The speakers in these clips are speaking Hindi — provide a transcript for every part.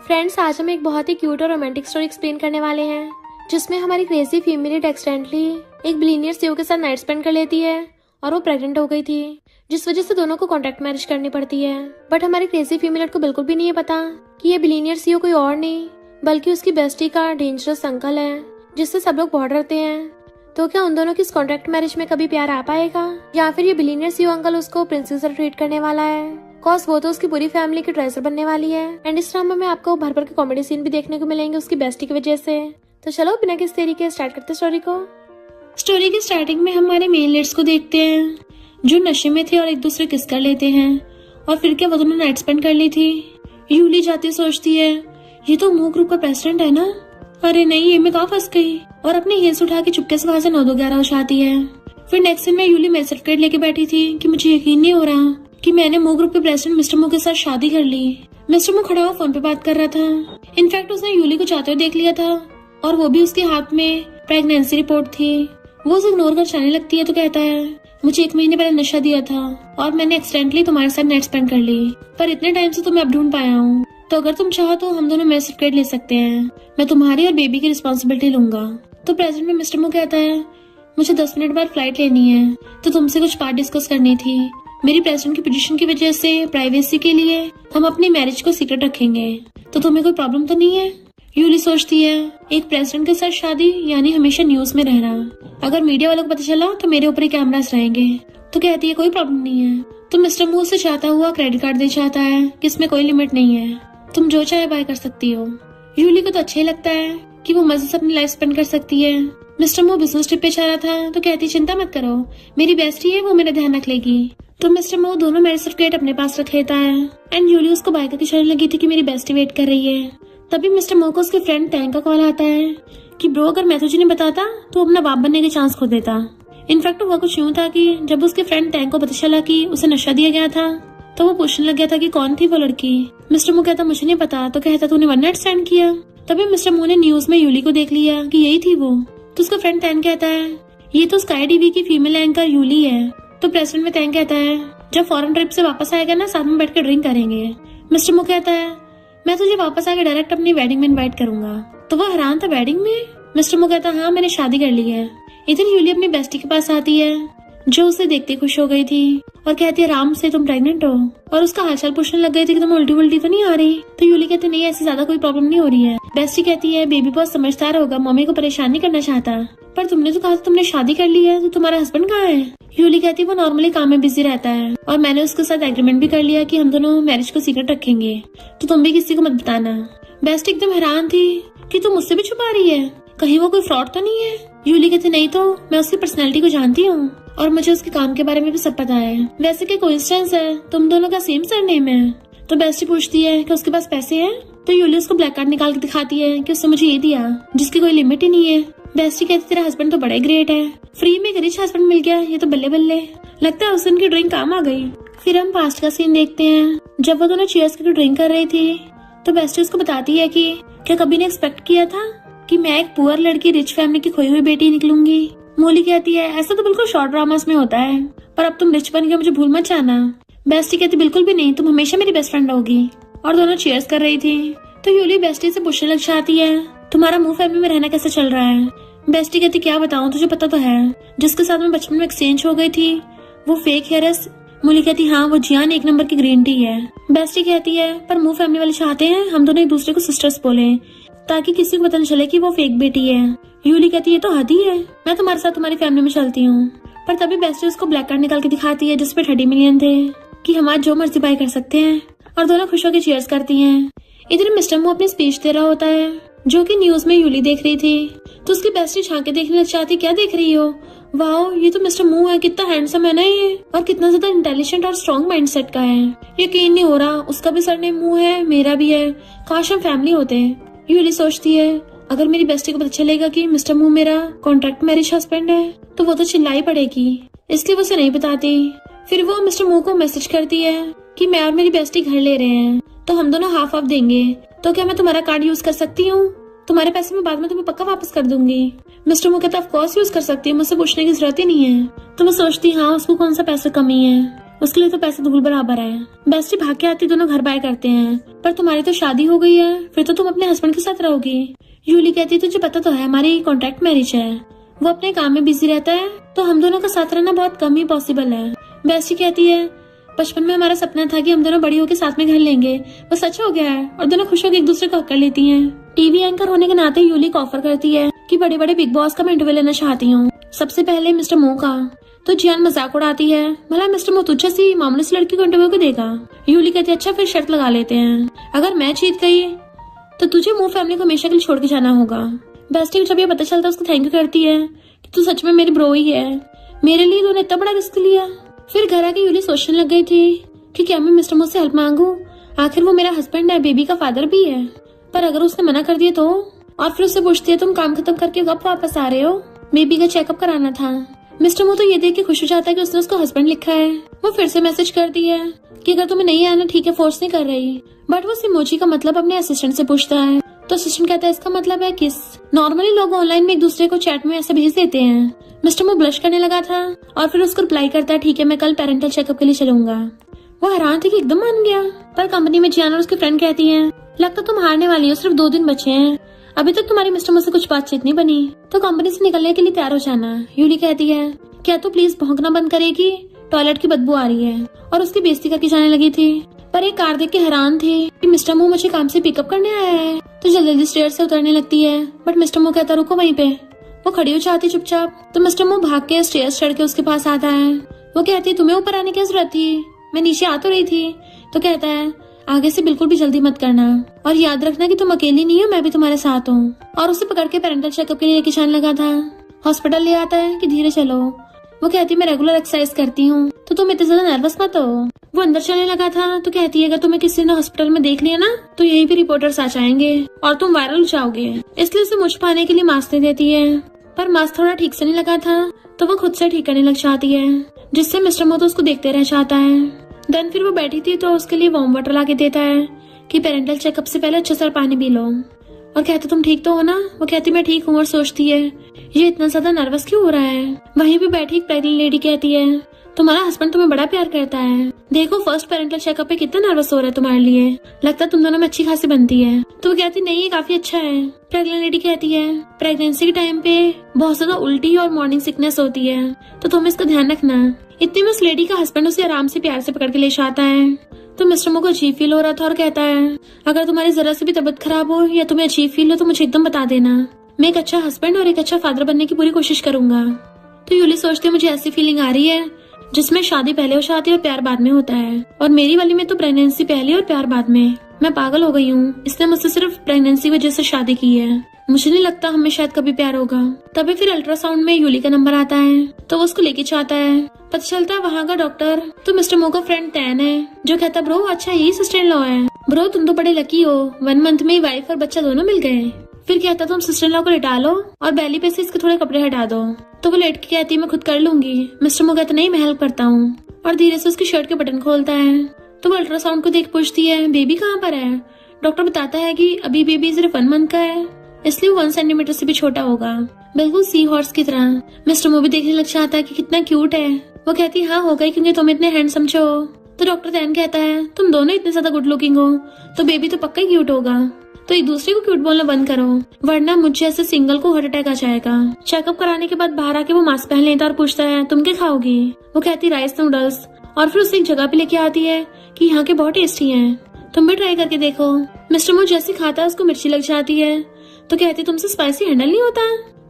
फ्रेंड्स, आज हम एक बहुत ही क्यूट और रोमांटिक स्टोरी एक्सप्लेन करने वाले हैं, जिसमें हमारी क्रेजी फीमेल एक्सीडेंटली एक बिलीनियर सीईओ के साथ नाइट स्पेंड कर लेती है और वो प्रेग्नेंट हो गई थी, जिस वजह से दोनों को कॉन्ट्रैक्ट मैरिज करनी पड़ती है। बट हमारी क्रेजी फीमेल को बिल्कुल भी नहीं है पता कि ये बिलीनियर सीईओ कोई और नहीं बल्कि उसकी बेस्टी का डेंजरस अंकल है, जिससे सब लोग बहुत डरते हैं। तो क्या उन दोनों की इस कॉन्ट्रैक्ट मैरिज में कभी प्यार आ पाएगा, या फिर ये बिलीनियर सीईओ अंकल उसको प्रिंसेस ट्रीट करने वाला है? कॉस वो तो उसकी पूरी फैमिली की ट्रेजर बनने वाली है। एंड इस ड्रामा में आपको भर भर के कॉमेडी सीन भी देखने को मिलेंगे उसकी बेस्टी की वजह से। तो चलो बिना किसी देरी के स्टार्ट करते स्टोरी को। स्टोरी की स्टार्टिंग में हम हमारे मेन लीड्स को देखते हैं, जो नशे में थे और एक दूसरे किस कर लेते हैं। और फिर क्या वो दोनों नाइट स्पेंड कर ली थी। यूली जाती सोचती है ये तो मूव ग्रुप का प्रेसिडेंट है ना, अरे नहीं ये मैं कहाँ फंस गई, और अपने हील्स उठा के चुपके से वहां से 9-2-11 उछाती है। फिर नेक्स्ट दिन में यूली मेरे सर्टिफिकेट लेके बैठी थी कि मुझे यकीन नहीं हो रहा कि मैंने मूव ग्रुप के प्रेसिडेंट मिस्टर मू के साथ शादी कर ली। मिस्टर मू खड़ा हुआ फोन पे बात कर रहा था। इनफैक्ट उसने यूली को जाते हुए देख लिया था, और वो भी उसके हाथ में प्रेगनेंसी रिपोर्ट थी। वो उसे इग्नोर कर जाने लगती है तो कहता है मुझे 1 महीने पहले नशा दिया था और मैंने एक्सीडेंटली तुम्हारे साथ नाइट स्पेंड कर ली, पर इतने टाइम से तुम्हें अब ढूंढ पाया हूँ, तो अगर तुम चाहो तो हम दोनों मैरिज सर्टिफिकेट ले सकते हैं, मैं तुम्हारी और बेबी की रिस्पॉन्सिबिलिटी लूंगा। तो प्रेजेंट में मिस्टर मू कहता है मुझे 10 मिनट बाद फ्लाइट लेनी है, तो तुमसे कुछ बात डिस्कस करनी थी। मेरी प्रेसिडेंट की पोजीशन की वजह से प्राइवेसी के लिए हम अपनी मैरिज को सीक्रेट रखेंगे, तो तुम्हें कोई प्रॉब्लम तो नहीं है? यूली सोचती है एक प्रेसिडेंट के साथ शादी यानी हमेशा न्यूज में रहना, अगर मीडिया वालों को पता चला तो मेरे ऊपर ही कैमरास रहेंगे। तो कहती है कोई प्रॉब्लम नहीं है। तो मिस्टर मू से चाहता हुआ क्रेडिट कार्ड दे चाहता है कि इसमें कोई लिमिट नहीं है, तुम जो चाहे बाय कर सकती हो। यूली को तो अच्छा ही लगता है कि वो मजे से अपनी लाइफ स्पेंड कर सकती है। मिस्टर मू बिजनेस ट्रिप पे जा रहा था तो कहती चिंता मत करो, मेरी बेस्टी है वो मेरा ध्यान रख लेगी। तो मिस्टर मू दोनों मैरिज सर्टिफिकेट अपने पास रख लेता है। एंड यूली उसको बाय करके चलने लगी थी कि मेरी बेस्टी वेट कर रही है। तभी मिस्टर मू को उसके फ्रेंड टैंक का कॉल आता है कि ब्रो अगर मैं तुझे नहीं बताता तो अपना बाप बनने के चांस खो देता। इनफैक्ट हुआ कुछ यूं था कि जब उसके फ्रेंड टैंक को पता चला कि उसे नशा दिया गया था तो वो पूछने लग गया था कि कौन थी वो लड़की। मिस्टर मू कहता मुझे नहीं पता, तो कहता तूने 1 नाइट स्टैंड किया। तभी मिस्टर मू ने न्यूज में यूली को देख लिया कि यही थी वो। तो उसका फ्रेंड टैंक कहता है ये तो स्काई टीवी की फीमेल एंकर यूली है। तो प्रेसिडेंट में टैंक कहता है जब फॉरेन ट्रिप से वापस आएगा ना साथ में बैठ कर ड्रिंक करेंगे। मिस्टर मू कहता है मैं तुझे वापस आके डायरेक्ट अपनी वेडिंग में इनवाइट करूंगा। तो वो हैरान था वेडिंग में। मिस्टर मू कहता हाँ मैंने शादी कर ली है। इधर यूली अपनी बेस्टी के पास आती है, जो उसे देखते खुश हो गई थी और कहती है राम से तुम प्रेग्नेंट हो, और उसका हालचाल पूछने लग गई थी कि तुम उल्टी उल्टी तो नहीं आ रही। तो यूली कहती नहीं ऐसी ज्यादा कोई प्रॉब्लम नहीं हो रही है। बेस्टी कहती है बेबी बहुत समझदार होगा, मम्मी को परेशान नहीं करना चाहता, पर तुमने तो कहा तुमने शादी कर ली है, तो तुम्हारा हस्बैंड कहाँ है? यूली कहती है वो नॉर्मली काम में बिजी रहता है और मैंने उसके साथ एग्रीमेंट भी कर लिया कि हम दोनों मैरिज को सीक्रेट रखेंगे, तो तुम भी किसी को मत बताना। बेस्टी एकदम हैरान थी कि तुम मुझसे भी छुपा रही है, कहीं वो कोई फ्रॉड तो नहीं है? यूली कहती नहीं तो मैं उसकी पर्सनैलिटी को जानती हूँ और मुझे उसके काम के बारे में भी सब पता है। वैसे क्या कोइंसिडेंस है तुम दोनों का सेम सरनेम है? तो बेस्टी पूछती है कि उसके पास पैसे हैं? तो यूली उसको ब्लैक कार्ड निकाल के दिखाती है कि उसने मुझे ये दिया जिसकी कोई लिमिट ही नहीं है। बेस्टी कहती तेरा हस्बैंड तो बड़ा ही ग्रेट है, फ्री में एक रिच हस्बैंड मिल गया, ये तो बल्ले बल्ले, लगता है उस दिन की ड्रिंक काम आ गई। फिर हम पास्ट का सीन देखते हैं, जब वो दोनों चीयर्स करके ड्रिंक कर रही थी तो बेस्टी उसको बताती है कि क्या कभी ने एक्सपेक्ट किया था कि मैं एक पुअर लड़की रिच फैमिली की खोई हुई बेटी निकलूंगी? मोली कहती है ऐसा तो बिल्कुल शॉर्ट ड्रामास में होता है, पर अब तुम रिच बन के मुझे भूल मत जाना। बेस्टी कहती बिल्कुल भी नहीं, तुम हमेशा मेरी बेस्ट फ्रेंड रहोगी। और दोनों चीयर्स कर रही थी। तो यूली बेस्टी से पूछने लग जाती है तुम्हारा मूव फैमिली में रहना कैसे चल रहा है? बेस्टी कहती क्या बताऊं, तुझे पता तो है जिसके साथ में बचपन में एक्सचेंज हो गई थी वो फेक हेयर है। मोली कहती हाँ वो जियान 1 नंबर की ग्रीन टी है। बेस्टी कहती है पर मूव फैमिली वाले चाहते हैं हम दोनों एक दूसरे को सिस्टर्स बोले ताकि किसी को पता न चले कि वो फेक बेटी है। यूली कहती है तो हद ही है, मैं तुम्हारे साथ तुम्हारी फैमिली में चलती हूँ। पर तभी बेस्टी उसको ब्लैक कार्ड निकाल के दिखाती है जिसपे 30 मिलियन थे कि हम आज जो मर्जी बाय कर सकते हैं, और दोनों खुश होकर चीयर्स करती हैं। इधर मिस्टर मू अपनी स्पीच दे रहा होता है जो कि न्यूज में यूली देख रही थी। तो उसकी बेस्टी झांके देखने लग जाती क्या देख रही हो, वाओ ये तो मिस्टर मू है, कितना हैंडसम है ना ये, और कितना ज्यादा इंटेलिजेंट और स्ट्रॉन्ग माइंडसेट का है। यकीन नहीं हो रहा उसका भी सरनेम मू है, मेरा भी है, काश हम फैमिली होते। यूली सोचती है अगर मेरी बेस्टी को पता चलेगा कि मिस्टर मू मेरा कॉन्ट्रैक्ट मैरिज हस्बैंड है तो वो तो चिल्लाई पड़ेगी, इसलिए वो उसे नहीं बताती। फिर वो मिस्टर मू को मैसेज करती है कि मैं और मेरी बेस्टी घर ले रहे हैं तो हम दोनों हाफ देंगे, तो क्या मैं तुम्हारा कार्ड यूज कर सकती हूँ? तुम्हारे पैसे मैं बाद में तुम्हें पक्का वापस कर दूंगी। मिस्टर मू कहता ऑफ कोर्स यूज कर सकती है, मुझसे पूछने की जरूरत ही नहीं है। तो मैं सोचती हाँ उसको कौन सा पैसा कमी है। उसके लिए तो पैसे धूल बराबर है। बेस्टी भाग के आती, दोनों घर बाय करते हैं। पर तुम्हारी तो शादी हो गई है, फिर तो तुम अपने हस्बैंड के साथ रहोगी। यूली कहती, तुझे पता तो है हमारी कॉन्ट्रैक्ट मैरिज है, वो अपने काम में बिजी रहता है, तो हम दोनों का साथ रहना बहुत कम ही पॉसिबल है। बेस्टी कहती है, बचपन में हमारा सपना था कि हम दोनों बड़ी होकर साथ में घर लेंगे, वो सच हो गया है और दोनों खुश होकर एक दूसरे को हक कर लेती हैं। टीवी एंकर होने के नाते यूली को ऑफर करती है कि बड़े बड़े बिग बॉस का मैं इंटरव्यू लेना चाहती हूँ, सबसे पहले मिस्टर मो का। तो जियान मजाक उड़ाती है, भला मिस्टर मो तुझे सी मामूली सी लड़की को इंटरव्यू को देगा। यूली कहती है, अच्छा फिर शर्त लगा लेते हैं, अगर मैं जीत गई तो तुझे मो फैमिली को हमेशा के लिए छोड़ के जाना होगा। बेस्टी को जब ये पता चलता है उसको थैंक यू करती है कि तू सच में मेरी ब्रो ही है, मेरे लिए तूने इतना बड़ा रिस्क लिया। फिर घर आके यूली सोचने लग गई थी कि क्या मैं मिस्टर मो से हेल्प मांगू, आखिर वो मेरा हस्बैंड है, बेबी का फादर भी है। पर अगर उसने मना कर दिया तो, और फिर उससे पूछती है तुम काम खत्म करके कब वापस आ रहे हो, बेबी का चेकअप कराना था। मिस्टर मो तो ये देख के खुश हो जाता है कि उसने उसको हस्बैंड लिखा है। वो फिर से मैसेज करती है कि अगर तुम्हें नहीं आना ठीक है, फोर्स नहीं कर रही। बट वो सिमोजी का मतलब अपने असिस्टेंट से पूछता है, तो असिस्टेंट कहता है इसका मतलब है किस। नॉर्मली लोग ऑनलाइन में एक दूसरे को चैट में ऐसे भेज देते हैं। मिस्टर मो ब्लश करने लगा था और फिर उसको रिप्लाई करता है, ठीक है मैं कल पेरेंटल चेकअप के लिए चलूंगा। वो हैरान थी कि एकदम मान गया। पर कंपनी में जियान और उसकी फ्रेंड कहती है, लगता तुम हारने वाली हो, सिर्फ 2 दिन बचे हैं, अभी तक तुम्हारी मिस्टर मो से कुछ बातचीत नहीं बनी, तो कंपनी से निकलने के लिए तैयार हो जाना। यूली कहती है, क्या तू प्लीज भौंकना बंद करेगी, टॉयलेट की बदबू आ रही है, और उसकी बेइज्जती करके जाने लगी थी। पर एक कार देख के हैरान थी कि मिस्टर मो मुझे काम से पिकअप करने आया है, तो जल्दी जल्दी स्टेयर से उतरने लगती है। बट मिस्टर मो कहता रुको वहीं पे। वो खड़ी हो जाती चुपचाप, तो मिस्टर मो भाग के स्टेयर चढ़ के उसके पास आता है। वो कहती है तुम्हें ऊपर आने की जरूरत थी, मैं नीचे आ तो रही थी। तो कहता है आगे से बिल्कुल भी जल्दी मत करना, और याद रखना कि तुम अकेली नहीं हो, मैं भी तुम्हारे साथ हूँ। और उसे पकड़ के पेरेंटल चेकअप के लिए लेके जाने लगा था। हॉस्पिटल ले आता है कि धीरे चलो। वो कहती है मैं रेगुलर एक्सरसाइज करती हूँ, तो तुम इतने ज्यादा नर्वस मत हो। वो अंदर चलने लगा था तो कहती है अगर तुम्हें किसी ने हॉस्पिटल में देख लिया ना, तो यही भी रिपोर्टर्स आ जाएंगे और तुम वायरल हो जाओगे, इसलिए उसे मुझ पाने के लिए मास्क दे देती है। पर मास्क थोड़ा ठीक से नहीं लगा था, तो वो खुद से ठीक करने लग जाती है, जिससे मिस्टर मो तो उसको देखते रह जाता है। देन फिर वो बैठी थी तो उसके लिए वार्म वाटर लाके देता है कि पेरेंटल चेकअप से पहले अच्छे से पानी पी लो, और कहते तुम ठीक तो हो ना। वो कहती मैं ठीक हूँ, और सोचती है ये इतना ज्यादा नर्वस क्यों हो रहा है। वहीं पे बैठी एक प्रेग्नेंट लेडी कहती है तुम्हारा हस्बैंड तुम्हें बड़ा प्यार करता है, देखो फर्स्ट पेरेंटल चेकअप पे कितना नर्वस हो रहा है तुम्हारे लिए, लगता है तुम दोनों में अच्छी खासी बनती है। तो वो कहती नहीं ये काफी अच्छा है। प्रेग्नेंट लेडी कहती है प्रेगनेंसी के टाइम पे बहुत ज्यादा उल्टी और मॉर्निंग सिकनेस होती है, तो तुम इसका ध्यान रखना। इतनी में उस लेडी का हस्बैंड उसे आराम से प्यार से पकड़ के ले जाता है। तो मिस्टर मो को अजीब फील हो रहा था और कहता है अगर तुम्हारी जरा से भी तबीयत खराब हो या तुम्हें अजीब फील हो तो मुझे एकदम बता देना, मैं एक अच्छा हस्बैंड और एक अच्छा फादर बनने की पूरी कोशिश करूंगा। तो यूली सोचती है मुझे ऐसी फीलिंग आ रही है जिसमें शादी पहले हो जाती है और प्यार बाद में होता है, और मेरी वाली में तो प्रेगनेंसी पहले और प्यार बाद में। मैं पागल हो गई हूँ, इसने मुझसे सिर्फ प्रेगनेंसी वजह से शादी की है, मुझे नहीं लगता हमें शायद कभी प्यार होगा। तभी फिर अल्ट्रासाउंड में यूली का नंबर आता है, तो वो उसको लेके जाता है। पता चलता है वहाँ का डॉक्टर तो मिस्टर मो का फ्रेंड तैन है, जो कहता ब्रो अच्छा यही सिस्टर इन लॉ है, ब्रो तुम तो बड़े लकी हो, 1 मंथ में ही वाइफ और बच्चा दोनों मिल गए। फिर कहता तुम सिस्टर इन लॉ को लिटा लो और बैली पे से इसके थोड़े कपड़े हटा दो। तो वो लेट के कहती मैं खुद कर लूंगी। मिस्टर मो कहता नहीं मैं हेल्प करता हूँ, और धीरे से उसकी शर्ट के बटन खोलता है। तो वो अल्ट्रासाउंड को देख पूछती है बेबी कहाँ पर है। डॉक्टर बताता है कि अभी बेबी सिर्फ 1 मंथ का है, इसलिए 1 सेंटीमीटर से भी छोटा होगा, बिल्कुल सी हॉर्स की तरह। मिस्टर मो भी देखने लग जाता है कि कितना क्यूट है। वो कहती हाँ हो गई क्योंकि तुम इतने हैंडसम हो। तो डॉक्टर तैन कहता है तुम दोनों इतने ज्यादा गुड लुकिंग हो तो बेबी तो पक्का क्यूट होगा, तो एक दूसरे को क्यूट बोलना बंद करो वरना मुझ जैसे सिंगल को हार्ट अटैक आ जाएगा। चेकअप कराने के बाद बाहर आके वो मास्क पहन लेता और पूछता है तुम क्या खाओगी। वो कहती राइस नूडल्स, और फिर उसे एक जगह पे लेके आती है कि यहाँ के बहुत टेस्टी हैं, तुम भी ट्राई करके देखो। मिस्टर मो जैसे खाता है उसको मिर्ची लग जाती है, तो कहती तुमसे स्पाइसी हैंडल नहीं होता।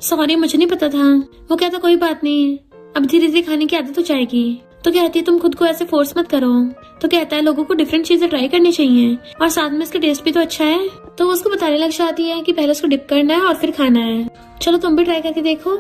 सॉरी मुझे नहीं पता था। वो कहता कोई बात नहीं, अब धीरे धीरे खाने की आदत हो जाएगी। तो कहती है तुम खुद को ऐसे फोर्स मत करो। तो कहता है लोगों को डिफरेंट चीजें ट्राई करनी चाहिए और साथ में इसका टेस्ट भी तो अच्छा है। तो वो उसको बताने लग जाती है कि पहले उसको डिप करना है और फिर खाना है, चलो तुम भी ट्राई करके देखो।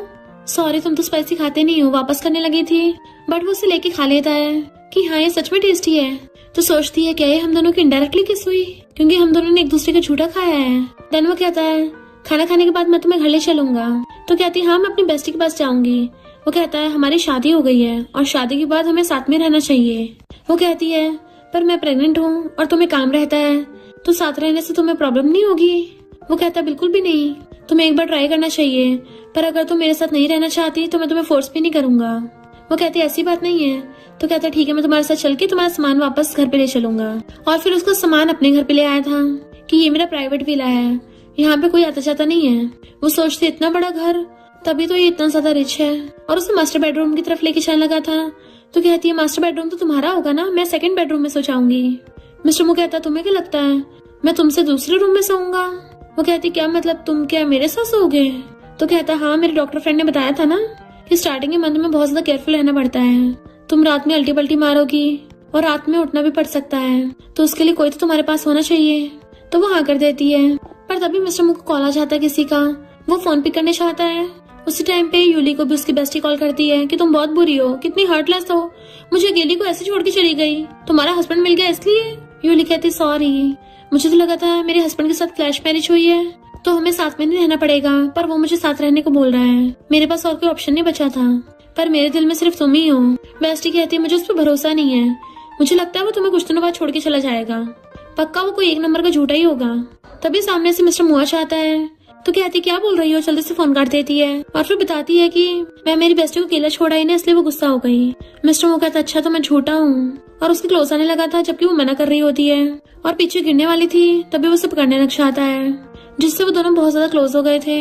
सॉरी तुम तो स्पाइसी खाते नहीं हो, वापस करने लगी थी। बट वो उसे लेके खा लेता है कि हाँ ये सच में टेस्टी है। तो सोचती है क्या ये हम दोनों की इनडायरेक्टली किस हुई, क्योंकि हम दोनों ने एक दूसरे का झूठा खाया है। देन वो कहता है खाना खाने के बाद मैं तुम्हें घर ले चलूंगा। तो कहती है हाँ मैं अपनी बेस्टी के पास जाऊंगी। वो कहता है हमारी शादी हो गई है और शादी के बाद हमें साथ में रहना चाहिए। वो कहती है पर मैं प्रेग्नेंट हूँ और तुम्हें काम रहता है, तो साथ रहने से तुम्हें प्रॉब्लम नहीं होगी। वो कहता है बिल्कुल भी नहीं, तुम्हें एक बार ट्राई करना चाहिए, पर अगर तुम मेरे साथ नहीं रहना चाहती तो मैं तुम्हें फोर्स भी नहीं करूंगा। वो कहती है ऐसी बात नहीं है, तो कहता है ठीक है, मैं तुम्हारे साथ चल के तुम्हारा सामान वापस घर पे ले चलूंगा। और फिर उसका सामान अपने घर पे ले आया था कि ये मेरा प्राइवेट विला है, यहाँ पे कोई आता जाता नहीं है। वो सोचती इतना बड़ा घर, तभी तो ये इतना ज्यादा रिच है। और उसे मास्टर बेडरूम की तरफ लेके चलने लगा था तो कहती है मास्टर बेडरूम तो तुम्हारा होगा ना, मैं सेकंड बेडरूम में सो जाऊंगी। मिस्टर मू कहता है तुम्हें क्या लगता है मैं तुमसे दूसरे रूम में सोऊंगा? वो कहती क्या मतलब, तुम क्या मेरे साथ सोओगे? तो कहता हाँ, मेरे डॉक्टर फ्रेंड ने बताया था ना कि स्टार्टिंग के मंथ में बहुत ज्यादा केयरफुल रहना पड़ता है। तुम रात में अल्टी पल्टी मारोगी और रात में उठना भी पड़ सकता है, तो उसके लिए कोई तो तुम्हारे पास होना चाहिए। तो वो हाँ कर देती है। पर तभी मिस्टर मू को कॉल आ जाता है किसी का। वो फोन पिक करने चाहता है। उसी टाइम पे यूली को भी उसकी बेस्टी कॉल करती है कि तुम बहुत बुरी हो, कितनी हर्टलेस हो, मुझे अकेली को ऐसे छोड़ के चली गई, तुम्हारा हस्बैंड मिल गया इसलिए। यूली कहती सॉरी, मुझे तो लगा था मेरे हस्बैंड के साथ फ्लैश मैरिज हुई है तो हमें साथ में नहीं रहना पड़ेगा, पर वो मुझे साथ रहने को बोल रहा है, मेरे पास और कोई ऑप्शन नहीं बचा था, पर मेरे दिल में सिर्फ तुम ही हो। बेस्टी कहती है मुझे उस पर भरोसा नहीं है, मुझे लगता है वो तुम्हें कुछ दिनों बाद छोड़ के चला जाएगा, पक्का वो कोई एक नंबर का झूठा ही होगा। तभी सामने से मिस्टर मुआ चाहता है तो कहती क्या बोल रही हो, जल्दी से फोन काट देती है और फिर बताती है कि मैं मेरी बेस्टी को अकेला छोड़ा ही ना, इसलिए वो गुस्सा हो गई। मिस्टर मुआ कहता अच्छा तो मैं झूठा हूँ, और उसके क्लोज आने लगा था जबकि वो मना कर रही होती है और पीछे गिरने वाली थी, तभी वो उसे पकड़ने लग जाता है, जिससे वो दोनों बहुत ज्यादा क्लोज हो गए थे।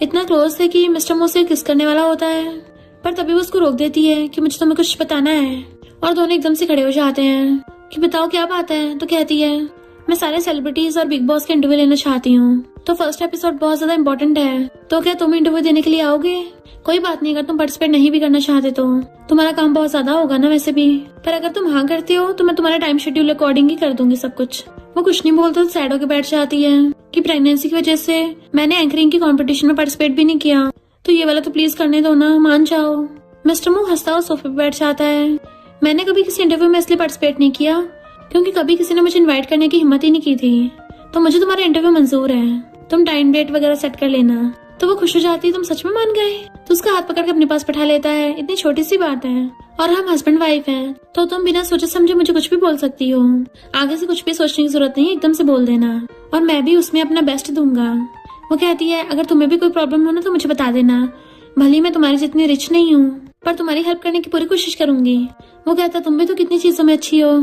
इतना क्लोज थे कि मिस्टर मुआ से किस करने वाला होता है, पर तभी वो उसको रोक देती है कि मुझे तुम्हें कुछ बताना है। और दोनों एकदम से खड़े हो जाते हैं कि बताओ क्या बात है। तो कहती है मैं सारे सेलिब्रिटीज और बिग बॉस के इंटरव्यू लेना चाहती हूँ, तो फर्स्ट एपिसोड बहुत ज्यादा इम्पोर्टेंट है, तो क्या तुम इंटरव्यू देने के लिए आओगे? कोई बात नहीं, अगर तुम पार्टिसिपेट नहीं भी करना चाहते तो तुम्हारा काम बहुत ज्यादा होगा ना वैसे भी, पर अगर तुम हाँ करते हो तो मैं तुम्हारा टाइम शेड्यूल अकॉर्डिंग ही कर दूंगी सब कुछ। वो कुछ नहीं बोलता तो सैड होकर बैठ जाती है कि प्रेगनेंसी की वजह से मैंने एंकरिंग की कंपटीशन में पार्टिसिपेट भी नहीं किया, तो ये वाला तो प्लीज करने दो ना, मान जाओ। मिस्टर मू हंसता हुआ सोफे पे बैठ जाता है। मैंने कभी किसी इंटरव्यू में इसलिए पार्टिसिपेट नहीं किया क्योंकि कभी किसी ने मुझे इनवाइट करने की हिम्मत ही नहीं की थी, तो मुझे तुम्हारा इंटरव्यू मंजूर है, तुम टाइम डेट वगैरह सेट कर लेना। तो वो खुश हो जाती है तुम सच में मान गए, तो उसका हाथ पकड़ के अपने पास बैठा लेता है, इतनी छोटी सी बात है और हम हस्बैंड वाइफ हैं, तो तुम बिना सोचे समझे मुझे कुछ भी बोल सकती हो, आगे से कुछ भी सोचने की जरूरत नहीं, एकदम से बोल देना और मैं भी उसमें अपना बेस्ट दूंगा। वो कहती है अगर तुम्हें भी कोई प्रॉब्लम हो ना तो मुझे बता देना, भले मैं तुम्हारी जितनी रिच नहीं हूँ पर तुम्हारी हेल्प करने की पूरी कोशिश करूंगी। वो कहता तुम भी तो कितनी चीजों में अच्छी हो,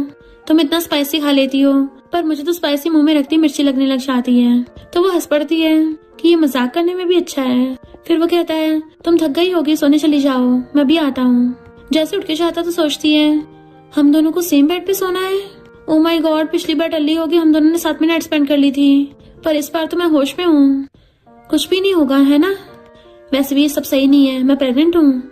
तुम इतना स्पाइसी खा लेती हो, पर मुझे तो स्पाइसी मुंह में रखती मिर्ची लगने लग जाती है। तो वो हंस पड़ती है कि ये मजाक करने में भी अच्छा है। फिर वो कहता है तुम थक गई होगी, सोने चली जाओ, मैं भी आता हूँ। जैसे उठ के जाता तो सोचती है हम दोनों को सेम बेड पे सोना है। ओ माय गॉड, पिछली बार टल्ली होगी, हम दोनों ने साथ में नाइट स्पेंड कर ली थी, पर इस बार तो मैं होश में हूँ, कुछ भी नहीं होगा है ना। वैसे भी ये सब सही नहीं है, मैं प्रेग्नेंट हूँ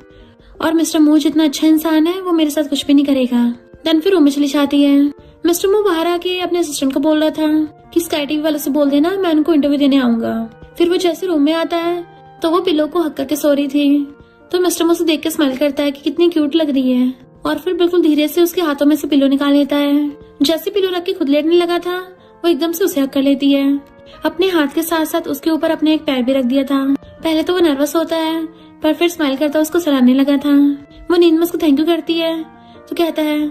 और मिस्टर मू जितना अच्छा इंसान है वो मेरे साथ कुछ भी नहीं करेगा। देन फिर रूम में चली जाती है। मिस्टर मू बाहर आके अपने असिस्टेंट को बोल रहा था कि स्काई टीवी वाले से बोल देना मैं उनको इंटरव्यू देने आऊंगा। फिर वो जैसे रूम में आता है तो वो पिलो को हक करके सो रही थी, तो मिस्टर मू से देख के स्माइल करता है कि कितनी क्यूट लग रही है और फिर बिल्कुल धीरे से उसके हाथों में से पिलो निकाल लेता है। जैसे पिलो रख के खुद लेटने लगा था वो एकदम से उसे हक कर लेती है, अपने हाथ के साथ साथ उसके ऊपर अपने एक पैर भी रख दिया था। पहले तो वो नर्वस होता है पर फिर स्माइल करता उसको सराहने लगा था। वो नींद में उसको थैंक यू करती है तो कहता है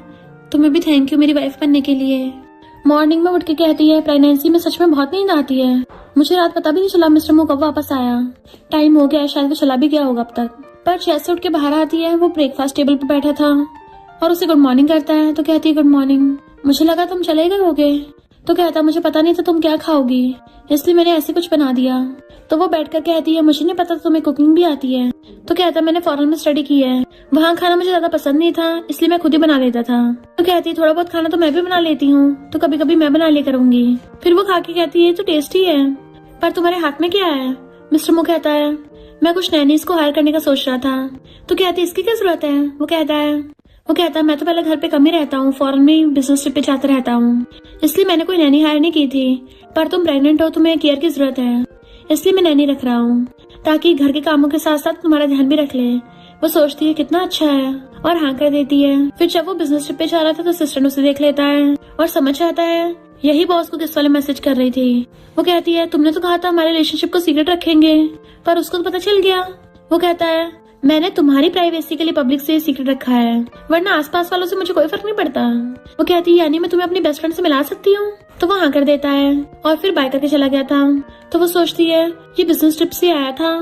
तुम्हें भी थैंक यू मेरी वाइफ बनने के लिए। मॉर्निंग में उठ के कहती है प्रेगनेंसी में सच में बहुत नींद आती है, मुझे रात पता भी नहीं चला मिस्टर मू कब वापस आया, टाइम हो गया शायद वो चला भी गया होगा अब तक। पर जैसे उठ के बाहर आती है वो ब्रेकफास्ट टेबल पे बैठा था और उसे गुड मॉर्निंग करता है तो कहती है गुड मॉर्निंग, मुझे लगा तुम चले गए होगे। तो कहता मुझे पता नहीं था तुम क्या खाओगी, इसलिए मैंने ऐसे कुछ बना दिया। तो वो बैठकर कहती है मुझे नहीं पता तुम्हें कुकिंग भी आती है। तो कहता मैंने फॉरेन में स्टडी की है, वहाँ खाना मुझे ज्यादा पसंद नहीं था इसलिए मैं खुद ही बना लेता था। तो कहती है थोड़ा बहुत खाना तो मैं भी बना लेती हूँ, तो कभी कभी मैं बना लिया करूंगी। फिर वो खा के कहती है तो टेस्टी है, पर तुम्हारे हाथ में क्या है? मिस्टर मू कहता है मैं कुछ नैनीज को हायर करने का सोच रहा था। तो कहती है इसकी क्या जरूरत है? वो कहता है मैं तो पहले घर पे कम ही रहता हूँ, फॉरेन में बिजनेस ट्रिप पे जाता रहता हूँ, इसलिए मैंने कोई नैनी हायर नहीं की थी, पर तुम प्रेग्नेंट हो, तुम्हें केयर की जरूरत है, इसलिए मैं नैनी रख रहा हूँ ताकि घर के कामों के साथ साथ तुम्हारा ध्यान भी रख ले। वो सोचती है कितना अच्छा है और हाँ कर देती है। फिर जब वो बिजनेस ट्रिप पे जा रहा था तो असिस्टेंट उसे देख लेता है और समझ आता है यही बॉस को किस वाले मैसेज कर रही थी। वो कहती है तुमने तो कहा था हमारे रिलेशनशिप को सीक्रेट रखेंगे, पर उसको तो पता चल गया। वो कहता है मैंने तुम्हारी प्राइवेसी के लिए पब्लिक से सीक्रेट रखा है, वरना आसपास वालों से मुझे कोई फर्क नहीं पड़ता। वो कहती है यानी मैं तुम्हें अपनी बेस्ट फ्रेंड से मिला सकती हूँ? तो वो हाँ कर देता है और फिर बाय करके चला गया था। तो वो सोचती है ये बिजनेस ट्रिप से आया था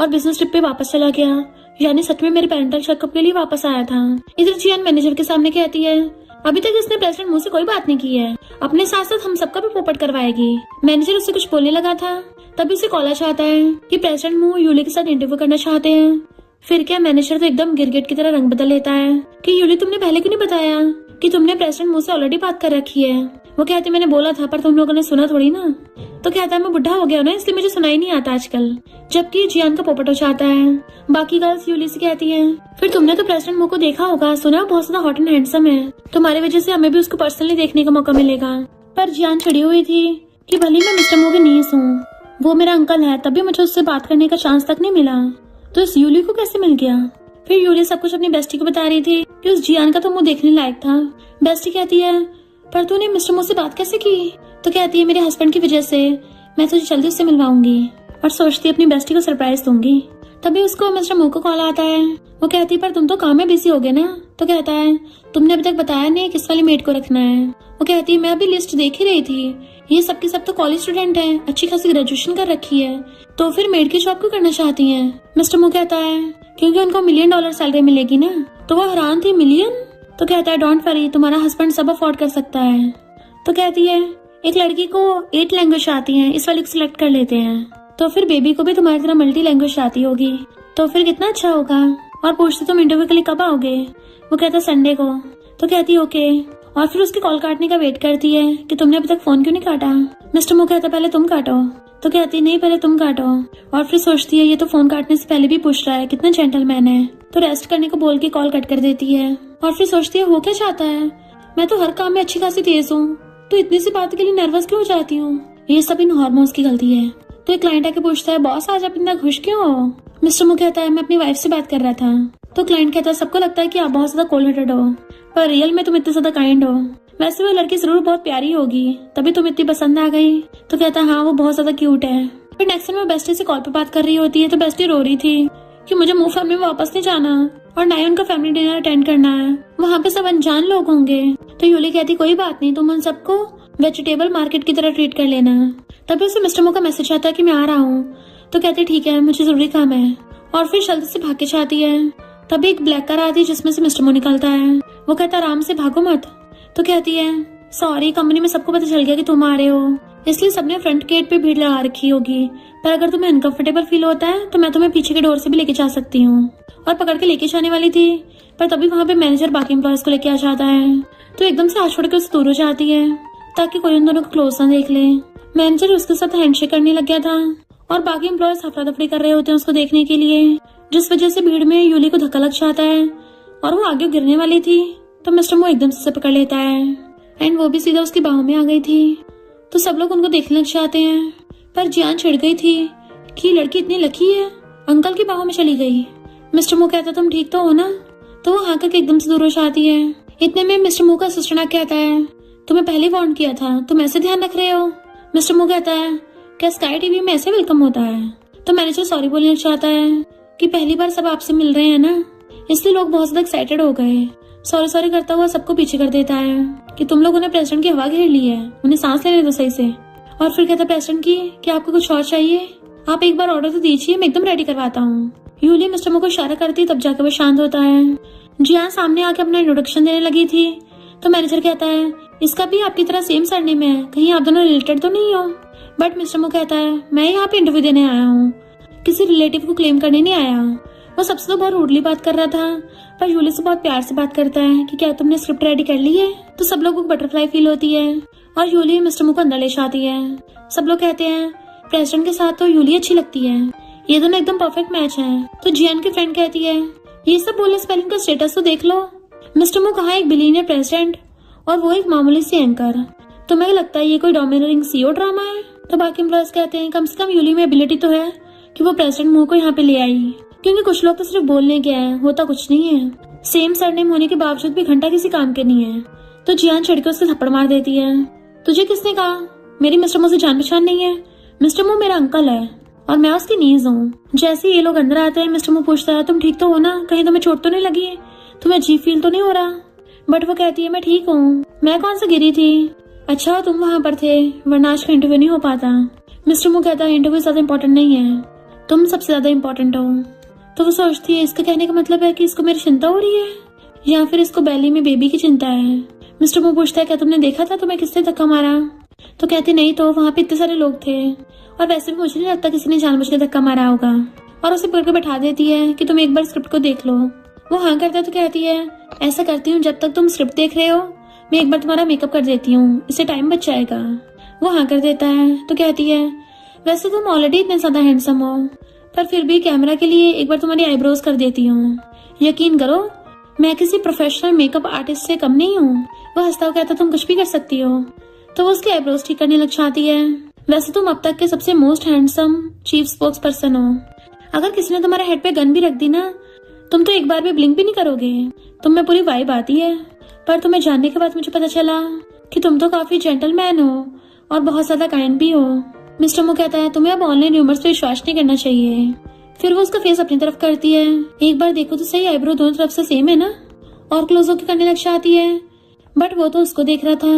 और बिजनेस ट्रिप पे वापस चला गया, यानी सच में मेरे पेरेंटल चेकअप के लिए वापस आया था। इधर जियान मैनेजर के सामने कहती है, अभी तक इसने प्रेसिडेंट मुंह से कोई बात नहीं की है, अपने साथ साथ हम सबका भी पोपट करवाएगी। मैनेजर उससे कुछ बोलने लगा था, तभी उसे कॉल आता है कि प्रेसिडेंट मुंह यूली के साथ इंटरव्यू करना चाहते हैं। फिर क्या मैनेजर तो एकदम गिरगिट की तरह रंग बदल लेता है कि यूली तुमने पहले क्यों नहीं बताया कि तुमने प्रेसिडेंट मुंह से ऑलरेडी बात कर रखी है। वो कहती मैंने बोला था पर तुम लोगों ने सुना थोड़ी ना। तो कहता है मैं बुढ़ा हो गया ना इसलिए मुझे सुनाई नहीं आता आजकल। जबकि जियान का पोपट हो जाता है। बाकी गर्ल्स यूली से कहती है, फिर तुमने तो प्रेसिडेंट मुंह को देखा होगा, सुना बहुत ज्यादा हॉट एंड हैंडसम है, तुम्हारी वजह से हमें भी उसको पर्सनली देखने का मौका मिलेगा। पर जियान चिड़ी हुई थी कि भले मैं मिस्टर मुंह की नीस हूँ, वो मेरा अंकल है, तभी मुझे उससे बात करने का चांस तक नहीं मिला, तो इस यूली को कैसे मिल गया। फिर यूली सब कुछ अपनी बेस्टी को बता रही थी कि उस जियान का तो मुंह देखने लायक था। बेस्टी कहती है, पर तूने मिस्टर मुंह से बात कैसे की। तो कहती है मेरे हस्बैंड की वजह से, मैं तुझे जल्दी उससे मिलवाऊंगी और सोचती अपनी बेस्टी को सरप्राइज दूंगी। तभी उसको मिस्टर मुंह को कॉल आता है। वो कहती है पर तुम तो काम में बिजी हो गए ना। तो कहता है तुमने अभी तक बताया नहीं किस वाली मेड को रखना है। वो कहती है मैं अभी लिस्ट देख ही रही थी, ये सब की सब तो कॉलेज स्टूडेंट है, अच्छी खासी ग्रेजुएशन कर रखी है, तो फिर मेड की जॉब क्यों करना चाहती है। मिस्टर मुंह कहता है क्योंकि उनको $1 मिलियन सैलरी मिलेगी ना। तो वो हैरान थी, मिलियन। तो कहता है डोंट वरी, तुम्हारा हस्बैंड सब अफोर्ड कर सकता है। तो कहती है एक लड़की को 8 लैंग्वेज आती है, इस वाली को सिलेक्ट कर लेते हैं, तो फिर बेबी को भी तुम्हारी तरह मल्टी लैंग्वेज आती होगी, तो फिर कितना अच्छा होगा। और पूछते तुम इंटरव्यू के लिए कब आओगे। वो कहता संडे को। तो कहती ओके, और फिर उसके कॉल काटने का वेट करती है कि तुमने अभी तक फोन क्यों नहीं काटा। मिस्टर मुंह कहता पहले तुम काटो। तो कहती नहीं पहले तुम काटो। और फिर सोचती है ये तो फोन काटने से पहले भी पूछ रहा है, कितना जेंटलमैन है। तो रेस्ट करने को बोल के कॉल कट कर देती है। और फिर सोचती है वो क्या चाहता है, मैं तो हर काम में अच्छी खासी तेज हूँ, तो इतनी सी बात के लिए नर्वस क्यों हो जाती हूँ। ये सब इन हार्मोन्स की गलती है। तो एक क्लाइंट आके पूछता है बॉस आज आप इतना खुश क्यों हो। मिस्टर मुंह कहता है मैं अपनी वाइफ से बात कर रहा था। तो क्लाइंट कहता है सबको लगता है कि आप बहुत ज्यादा कोल्ड हार्टेड हो, पर रियल में तुम इतने ज्यादा काइंड हो। वैसे वो लड़की जरूर बहुत प्यारी होगी, तभी तुम इतनी पसंद आ गई। तो कहता है हाँ वो बहुत ज्यादा क्यूट है। फिर नेक्स्ट टाइम वो बेस्टी से कॉल पे बात कर रही होती है, तो बेस्टी रो रही थी कि मुझे मुंह फैमिली में वापस नहीं जाना और ना ही उनका फैमिली डिनर अटेंड करना है, वहाँ पे सब अनजान लोग होंगे। तो यूली कहती कोई बात नहीं, तुम उन सबको वेजिटेबल मार्केट की तरह ट्रीट कर लेना। तभी उसे मिस्टर मुंह का मैसेज आता है कि मैं आ रहा हूँ। तो कहते ठीक है मुझे जरूरी काम है, और फिर जल्दी से भाग के जाती है। तभी एक ब्लैक कार आती है जिसमें से मिस्टर मुंह निकलता है। वो कहता आराम से भागो मत। तो कहती है सॉरी कंपनी में सबको पता चल गया कि तुम आ रहे हो, इसलिए सबने फ्रंट गेट पे भीड़ लगा रखी होगी, पर अगर तुम्हें अनकंफर्टेबल फील होता है तो मैं तुम्हें पीछे के डोर से भी लेके जा सकती हूँ। और पकड़ के लेके जाने वाली थी, पर तभी वहाँ पे मैनेजर बाकी एम्प्लॉयज को लेके आ जाता है। तो एकदम से हाथ छोड़ के उससे दूर हो जाती है ताकि कोई उन दोनों को क्लोज ना देख ले। मैनेजर उसके साथ हैंडशेक करने लग गया था और बाकी एम्प्लॉयज हफड़ा दफड़ी कर रहे होते हैं उसको देखने के लिए, जिस वजह से भीड़ में यूली को धक्का लग जाता है और वो आगे गिरने वाली थी। तो मिस्टर मुंह एकदम से पकड़ लेता है एंड वो भी सीधा उसकी बाहों में आ गई थी। तो सब लोग उनको देखने लग जाते हैं, पर जियान छिड़ गई थी कि लड़की इतनी लकी है, अंकल की बाहों में चली गई। मिस्टर मुंह कहता तुम ठीक तो हो ना। तो वो हाँ करके एकदम से दूर हो जाती है। इतने में मिस्टर मुंह का असिस्टेंट आके कहता है तुम्हें पहले वार्न किया था, तुम ऐसे ध्यान रख रहे हो। मिस्टर मुंह कहता है क्या स्काई टीवी में ऐसे वेलकम होता है। तो मैनेजर सॉरी बोलना चाहता है कि पहली बार सब आपसे मिल रहे हैं ना, इसलिए लोग बहुत ज्यादा एक्साइटेड हो गए। सॉरी करता हुआ सबको पीछे कर देता है कि तुम लोगों ने प्रेसिडेंट की हवा घेर ली है, उन्हें सांस लेने दो सही से। और फिर कहता प्रेसिडेंट की कि आपको कुछ और चाहिए, आप एक बार ऑर्डर तो दीजिए, मैं एकदम रेडी करवाता हूँ। यूली मिस्टर मुंह को इशारा करती तब जाकर वो शांत होता है। जियान सामने आके अपना इंट्रोडक्शन देने लगी थी। तो मैनेजर कहता है इसका भी आपकी तरह सेम सरनेम है, कहीं आप दोनों रिलेटेड तो नहीं हो। बट मिस्टर मुंह कहता है मैं यहाँ पे इंटरव्यू देने आया हूँ, किसी रिलेटिव को क्लेम करने नहीं आया। वो सबसे तो बहुत रूडली बात कर रहा था, पर यूली से बहुत प्यार से बात करता है कि क्या तुमने स्क्रिप्ट रेडी कर ली है। तो सब लोगों को बटरफ्लाई फील होती है और यूली मिस्टर मुंह को अंदर ले जाती है। सब लोग कहते हैं प्रेसिडेंट के साथ तो यूली अच्छी लगती है, ये दोनों एकदम परफेक्ट मैच है। तो जियान की फ्रेंड कहती है ये सब बोले से पहले इनका स्टेटस तो देख लो। मिस्टर मुंह कहाँ एक बिलियनियर प्रेसिडेंट और वो एक मामूली सी एंकर, तुम्हें लगता है ये कोई डोमिनेटिंग सीईओ ड्रामा है। तो बाकी एम्प्लॉयज कहते हैं कम से कम यूली में एबिलिटी तो है कि वो प्रेसिडेंट मुंह को यहाँ पे ले आई, क्योंकि कुछ लोग तो सिर्फ बोलने के हैं, होता कुछ नहीं है। सेम सरनेम होने के बावजूद भी घंटा किसी काम के नहीं है। तो जियान चिढ़कर उसके थप्पड़ मार देती है। तुझे किसने कहा मेरी मिस्टर मुंह से जान पहचान नहीं है। मिस्टर मुंह मेरा अंकल है और मैं उसकी नीज हूँ। जैसे ये लोग अंदर आते हैं मिस्टर मुंह पूछता है तुम ठीक तो हो ना, कहीं तुम्हें चोट तो नहीं लगी, तुम्हें अजीब फील तो नहीं हो रहा। बट वो कहती है मैं ठीक हूँ, मैं कौन सा गिरी थी, अच्छा तुम वहाँ पर थे वरना आज का इंटरव्यू नहीं हो पाता। मिस्टर मुंह कहता है इंटरव्यू ज्यादा इम्पोर्टेंट नहीं है, तुम सबसे ज्यादा इम्पोर्टेंट हो। तो वो सोचती है इसका कहने का मतलब है कि इसको मेरी चिंता हो रही है या फिर इसको बैली में बेबी की चिंता है। मिस्टर मो पूछता है क्या तुमने देखा था तुम्हें किसने धक्का मारा? तो कहती नहीं तो वहाँ पे इतने सारे लोग थे और वैसे भी मुझे नहीं लगता किसी ने जानबूझ के धक्का मारा होगा। और उसे पकड़ के बैठा देती है कि तुम एक बार स्क्रिप्ट को देख लो। वो हाँ करता है तो कहती है ऐसा करती हूँ जब तक तुम स्क्रिप्ट देख रहे हो मैं एक बार तुम्हारा मेकअप कर देती हूँ, इससे टाइम बच जाएगा। वो हाँ कर देता है तो कहती है वैसे तुम ऑलरेडी इतने ज्यादा हैंडसम हो पर फिर भी कैमरा के लिए एक बार तुम्हारी आईब्रोज कर देती हूँ। यकीन करो मैं किसी प्रोफेशनल मेकअप आर्टिस्ट से कम नहीं हूँ। वो हंसता हुआ कहता तुम कुछ भी कर सकती हो। तो वो उसकी आईब्रोज ठीक करने लग जाती है। वैसे तुम अब तक के सबसे most handsome chief spokes person हो। अगर किसी ने तुम्हारे हेड पे गन भी रख दी ना तुम तो एक बार भी ब्लिंक भी नहीं करोगे। तुम में पूरी वाइब आती है। पर तुम्हें जानने के बाद मुझे पता चला कि तुम तो काफी जेंटलमैन हो और बहुत ज्यादा काइंड भी हो। मिस्टर मो कहता है तुम्हें अब ऑनलाइन र्यूमर्स पे विश्वास नहीं करना चाहिए। फिर वो उसका फेस अपनी तरफ करती है। एक बार देखो तो सही आईब्रो दोनों तरफ से सेम है ना। और क्लोज होकर करने लग जाती है बट वो तो उसको देख रहा था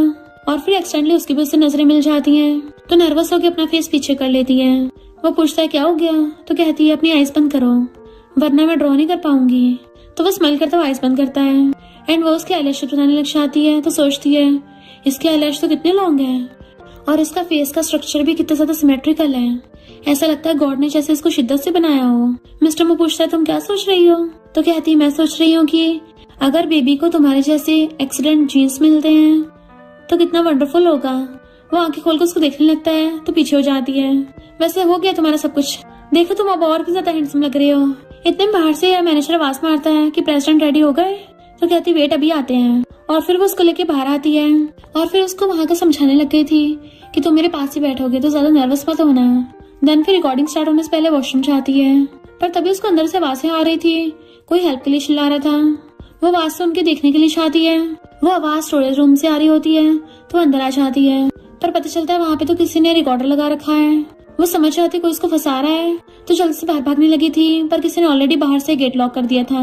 और फिर एक्सटेंडली उसकी भी उससे नजरें मिल जाती हैं तो नर्वस होकर अपना फेस पीछे कर लेती है। वो पूछता है क्या हो गया? तो कहती है अपनी आईज बंद करो वरना मैं ड्रॉ नहीं कर पाऊंगी। तो वो स्माइल करता हुआ आईज बंद करता है एंड वो उसके आईलैश बनाने लग जाती है। तो सोचती है इसके आईलैश तो कितने लॉन्ग है और इसका फेस का स्ट्रक्चर भी कितना ज्यादा सिमेट्रिकल है। ऐसा लगता है गॉड ने जैसे इसको शिद्दत से बनाया हो। मिस्टर मो पूछता है तुम क्या सोच रही हो? तो कहती है मैं सोच रही हूँ कि अगर बेबी को तुम्हारे जैसे एक्सीडेंट जीन्स मिलते हैं तो कितना वंडरफुल होगा। वो आंखें खोलकर उसको देखने लगता है तो पीछे हो जाती है। वैसे हो गया तुम्हारा सब कुछ, देखो तुम अब और भी ज्यादा हैंडसम लग रहे हो। इतने बाहर से यार मैनेजर आवाज मारता है कि प्रेसिडेंट रेडी हो गए। तो कहती वेट अभी आते हैं। और फिर वो उसको लेके बाहर आती है और फिर उसको वहां का समझाने लग गई थी कि तुम मेरे पास ही बैठोगे तो ज्यादा नर्वस मत होना। देन फिर रिकॉर्डिंग स्टार्ट होने से पहले वॉशरूम जाती है पर तभी उसको अंदर से आवाजें आ रही थी। कोई हेल्प के लिए चिल्ला रहा था। वो आवाज से उनके देखने के लिए जाती है। वो आवाज स्टोरेज रूम से आ रही होती है तो अंदर आ जाती है पर पता चलता है वहाँ पे तो किसी ने रिकॉर्डर लगा रखा है। वो समझ जाती कोई उसको फंसा रहा है तो जल्दी से बाहर भागने लगी थी पर किसी ने ऑलरेडी बाहर से गेट लॉक कर दिया था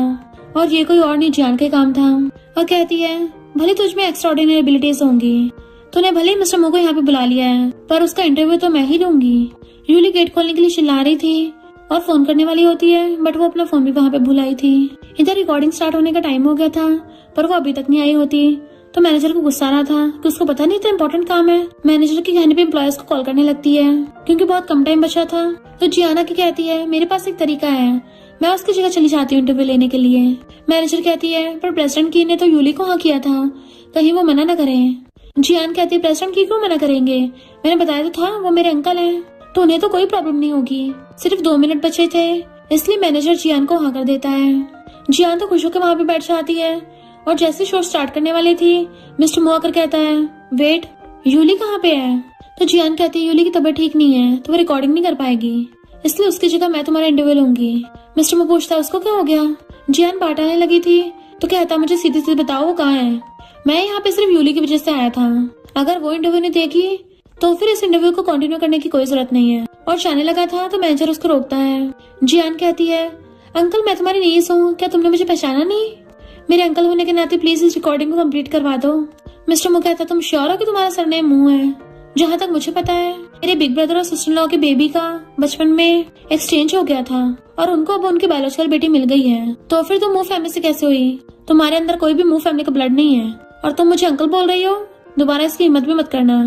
और ये कोई और नहीं जियान का काम था। और कहती है भले तुझ में एक्स्ट्राऑर्डिनरी एबिलिटीज होंगी तूने भले ही मिस्टर मो को यहाँ पे बुला लिया है पर उसका इंटरव्यू तो मैं ही लूंगी। यूली गेट खोलने के लिए चिल्ला रही थी और फोन करने वाली होती है बट वो अपना फोन भी वहाँ पे भुलाई थी। इधर रिकॉर्डिंग स्टार्ट होने का टाइम हो गया था पर वो अभी तक नहीं आई होती तो मैनेजर को गुस्सा आ रहा था कि उसको पता नहीं था इम्पोर्टेंट काम है। मैनेजर के कहने पे एम्प्लॉयज को कॉल करने लगती है क्योंकि बहुत कम टाइम बचा था। तो जियाना की कहती है मेरे पास एक तरीका है, मैं उसकी जगह चली जाती हूँ इंटरव्यू लेने के लिए। मैनेजर कहती है पर प्रेसिडेंट की ने तो यूली को हाँ किया था, कहीं वो मना न करें। जियान कहती है प्रेसिडेंट की क्यों मना करेंगे, मैंने बताया तो था वो मेरे अंकल है तो उन्हें तो कोई प्रॉब्लम नहीं होगी। सिर्फ 2 मिनट बचे थे इसलिए मैनेजर जियान को हाँ कर देता है। जियान तो खुश होकर वहाँ पे बैठ जाती है और जैसे शो स्टार्ट करने वाली थी मिस्टर मो आकर कहता है वेट यूली कहाँ पे है? तो जियान कहती है यूली की तबीयत ठीक नहीं है तो वो रिकॉर्डिंग नहीं कर पाएगी इसलिए उसकी जगह मैं तुम्हारा इंटरव्यू लूंगी। मिस्टर मो पूछता है उसको क्या हो गया? जियान बात आने लगी थी तो कहता मुझे सीधे सीधे बताओ वो कहाँ है, मैं यहाँ पे सिर्फ यूली की वजह से आया था, अगर वो इंटरव्यू नहीं देगी तो फिर इस इंटरव्यू को कंटिन्यू करने की कोई जरूरत नहीं है। और जाने लगा था तो मैनेजर उसको रोकता है। जियान कहती है अंकल मैं तुम्हारी नीस हूँ, क्या तुमने मुझे पहचाना नहीं? मेरे अंकल होने के नाते प्लीज इस रिकॉर्डिंग को कंप्लीट करवा दो। मिस्टर मो कहता तुम श्योर हो कि तुम्हारा सरनेम मुंह है? जहाँ तक मुझे पता है मेरे बिग ब्रदर और सिस्टर इन लॉ के बेबी का बचपन में एक्सचेंज हो गया था और उनको अब उनकी बायोलॉजिकल बेटी मिल गई है। तो फिर तुम मुंह फैमिली से कैसे हुई? तुम्हारे अंदर कोई भी मुंह फैमिली का ब्लड नहीं है और तुम मुझे अंकल बोल रही हो। दोबारा इसकी हिम्मत भी मत करना।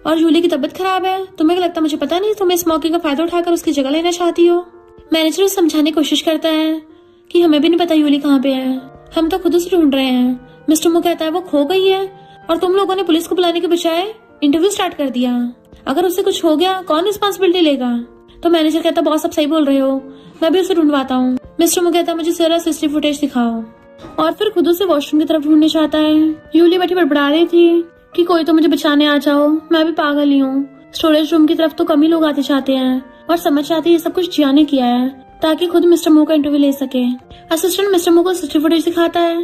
और जूली की तबीयत खराब है, तुम्हें क्या लगता मुझे पता नहीं? तुम इस मौके का फायदा उठाकर उसकी जगह लेना चाहती हो। मैनेजर उसे समझाने की कोशिश करता है कि हमें भी नहीं पता यूली कहाँ पे है, हम तो खुद उसे ढूंढ रहे हैं। मिस्टर मो कहता है वो खो गई है और तुम लोगों ने पुलिस को बुलाने के बजाय इंटरव्यू स्टार्ट कर दिया, अगर उससे कुछ हो गया कौन रिस्पॉन्सिबिलिटी लेगा? तो मैनेजर कहता बॉस आप सही बोल रहे हो, मैं भी उसे ढूंढवाता हूँ। मिस्टर मो कहता मुझे सारा सीसीटीवी फुटेज दिखाओ और फिर खुद उसे वॉशरूम की तरफ ढूंढने जाता है। यूली बैठी बड़बड़ा रही थी कि कोई तो मुझे बचाने आ जाओ, मैं भी पागल ही हूँ। स्टोरेज रूम की तरफ तो कम ही लोग आते जाते हैं और समझ जाते ये सब कुछ जिया ने किया है ताकि खुद मिस्टर मो का इंटरव्यू ले सके। असिस्टेंट मिस्टर मो को सीसीटीवी फुटेज दिखाता है।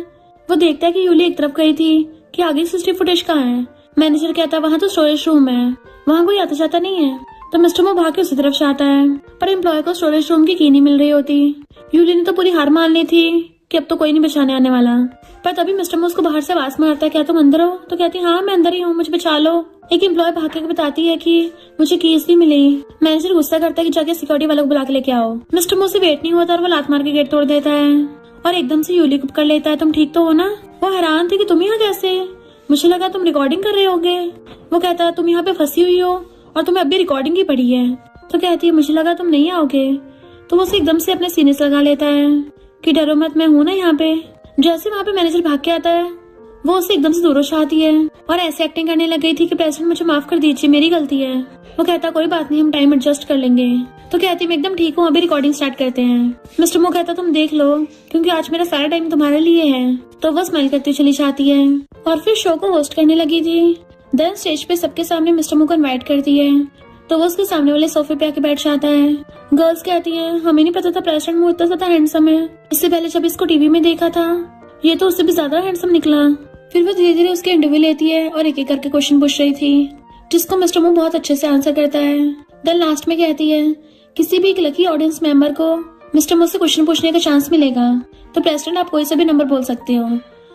वो देखता है कि यूली एक तरफ गई थी कि आगे सीसीटीवी फुटेज कहाँ है। मैनेजर कहता है वहाँ तो स्टोरेज रूम है, वहाँ कोई आता जाता नहीं है। तो मिस्टर मो भाग के उसी तरफ जाता है पर एम्प्लॉय को स्टोरेज रूम की की नहीं मिल रही होती। यूली ने तो पूरी हार मान ली थी कि अब तो कोई नहीं बचाने आने वाला। पर तभी मिस्टर मो उसको बाहर से आवाज मारता है, क्या तुम अंदर हो? तो कहती है हाँ मैं अंदर ही हूँ, मुझे बचा लो। एक एम्प्लॉय भाग के बताती है कि मुझे कीज नहीं मिली। मैनेजर गुस्सा करता है कि जाके सिक्योरिटी वालों को बुला के लेके आओ। मिस्टर मो से वेट नहीं होता और वो लात मार के गेट तोड़ देता है और एकदम से यूली को पकड़ लेता है। तुम ठीक तो हो ना? वो हैरान थे कि तुम यहाँ कैसे? मुझे लगा तुम रिकॉर्डिंग कर रहे होगे। वो कहता है तुम यहाँ पे फंसी हुई हो और तुम्हें अभी रिकॉर्डिंग ही पड़ी है। तो कहती है मुझे लगा तुम नहीं आओगे। तो वो उसे एकदम से अपने सीने से लगा लेता है कि डरो मत, मैं हूँ ना यहाँ पे। जैसे वहाँ पे मैनेजर भाग के आता है वो उसे एकदम से दूर चाहती है और ऐसे एक्टिंग करने लग गई थी कि प्रेसिडेंट मुझे माफ कर दीजिए, मेरी गलती है। वो कहता कोई बात नहीं, हम टाइम एडजस्ट कर लेंगे। तो कहती मैं एकदम ठीक हूँ, अभी रिकॉर्डिंग स्टार्ट करते हैं। मिस्टर मो कहता तुम देख लो क्योंकि आज मेरा सारा टाइम तुम्हारे लिए है। तो वो स्माइल करती चली जाती है और फिर शो को होस्ट करने लगी थी। देन स्टेज पे सबके सामने मिस्टर मो को इनवाइट करती है तो वो उसके सामने वाले सोफे पे आके बैठ जाता है। गर्ल्स कहती हैं हमें नहीं पता था प्रेसिडेंट मो इतना ज्यादा हैंडसम है। इससे पहले जब इसको टीवी में देखा था ये तो उससे भी ज्यादा हैंडसम निकला। फिर वो धीरे धीरे उसके इंटरव्यू लेती है और एक एक करके क्वेश्चन पूछ रही थी जिसको मिस्टर मो बहुत अच्छे से आंसर करता है। देन लास्ट में कहती है किसी भी एक लकी ऑडियंस मेंबर को मिस्टर मो से क्वेश्चन पूछने का चांस मिलेगा तो प्रेसिडेंट आप कोई सा भी नंबर बोल सकते हो।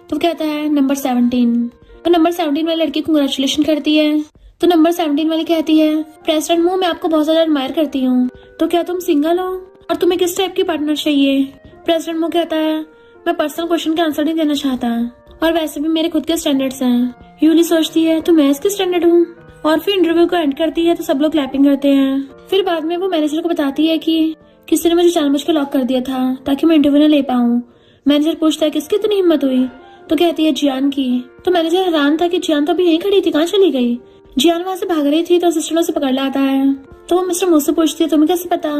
तो कहता है नंबर 17। तो नंबर 17 वाली लड़की कंग्रेचुलेशन करती है। तो नंबर 17 वाली कहती है प्रेसिडेंट मो मैं आपको बहुत ज्यादा एडमायर करती हूँ, तो क्या तुम सिंगल हो और तुम्हें किस टाइप की पार्टनर चाहिए? प्रेसिडेंट मो कहता है मैं पर्सनल क्वेश्चन का आंसर नहीं देना चाहता और वैसे भी मेरे खुद के स्टैंडर्ड्स हैं। यूली सोचती है तो मैं इसके स्टैंडर्ड हूँ और फिर इंटरव्यू को एंड करती है तो सब लोग क्लैपिंग करते हैं। फिर बाद में वो मैनेजर को बताती है कि किसी ने मुझे जानबूझ के लॉक कर दिया था ताकि मैं इंटरव्यू न ले पाऊँ। मैनेजर पूछता है किसकी इतनी हिम्मत हुई? तो कहती है जियान की। तो मैनेजर हैरान था कि जियान तो अभी यहीं खड़ी थी, कहाँ चली गई? जियान वहाँ से भाग रही थी तो असिस्टेंट उसे पकड़ लाता है। तो वो मिस्टर मो से पूछती है तुम्हें कैसे पता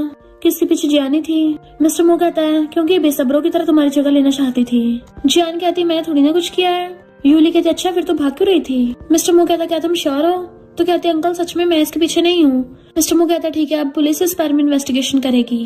कि इसके पीछे जियान ही थी? मिस्टर मो कहता है क्योंकि बेसब्रों की तरह तुम्हारी जगह लेना चाहती थी। जियान कहती है मैंने थोड़ी ना कुछ किया है। यूली कहती अच्छा फिर तो भाग क्यों रही थी? मिस्टर मो कहता क्या तुम श्योर हो? तो कहते अंकल सच में मैं इसके पीछे नहीं हूँ। मिस्टर मो कहता ठीक है अब पुलिस इस बारे में इन्वेस्टिगेशन करेगी।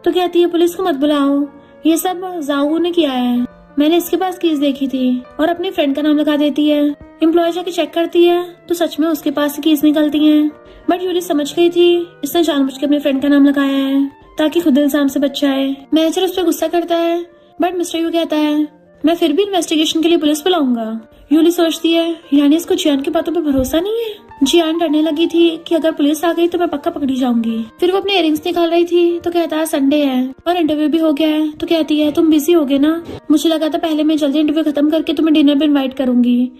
तो कहती है पुलिस को मत बुलाओ, ये सब जाऊ ने किया है, मैंने इसके पास कीज देखी थी और अपने फ्रेंड का नाम लगा देती है। एम्प्लॉय जाके चेक करती है तो सच में उसके पास से कीज निकलती हैं। बट यूली समझ गई थी इसने जानबूझ के अपने फ्रेंड का नाम लगाया है ताकि खुद इल्जाम से बच जाए। मैनेजर उस पर गुस्सा करता है बट मिस्टर यू कहता है मैं फिर भी इन्वेस्टिगेशन के लिए पुलिस बुलाऊंगा। यूली सोचती है यानी इसको जियान की बातों पे भरोसा नहीं है। जियान डरने लगी थी कि अगर पुलिस आ गई तो मैं पक्का पकड़ी जाऊंगी। फिर वो अपने इयरिंग्स निकाल रही थी तो कहता है संडे है और इंटरव्यू भी हो गया है। तो कहती है तुम बिजी हो गए ना, मुझे लगा था पहले मैं जल्दी इंटरव्यू खत्म करके तुम्हें डिनर पे इन्वाइट करूंगी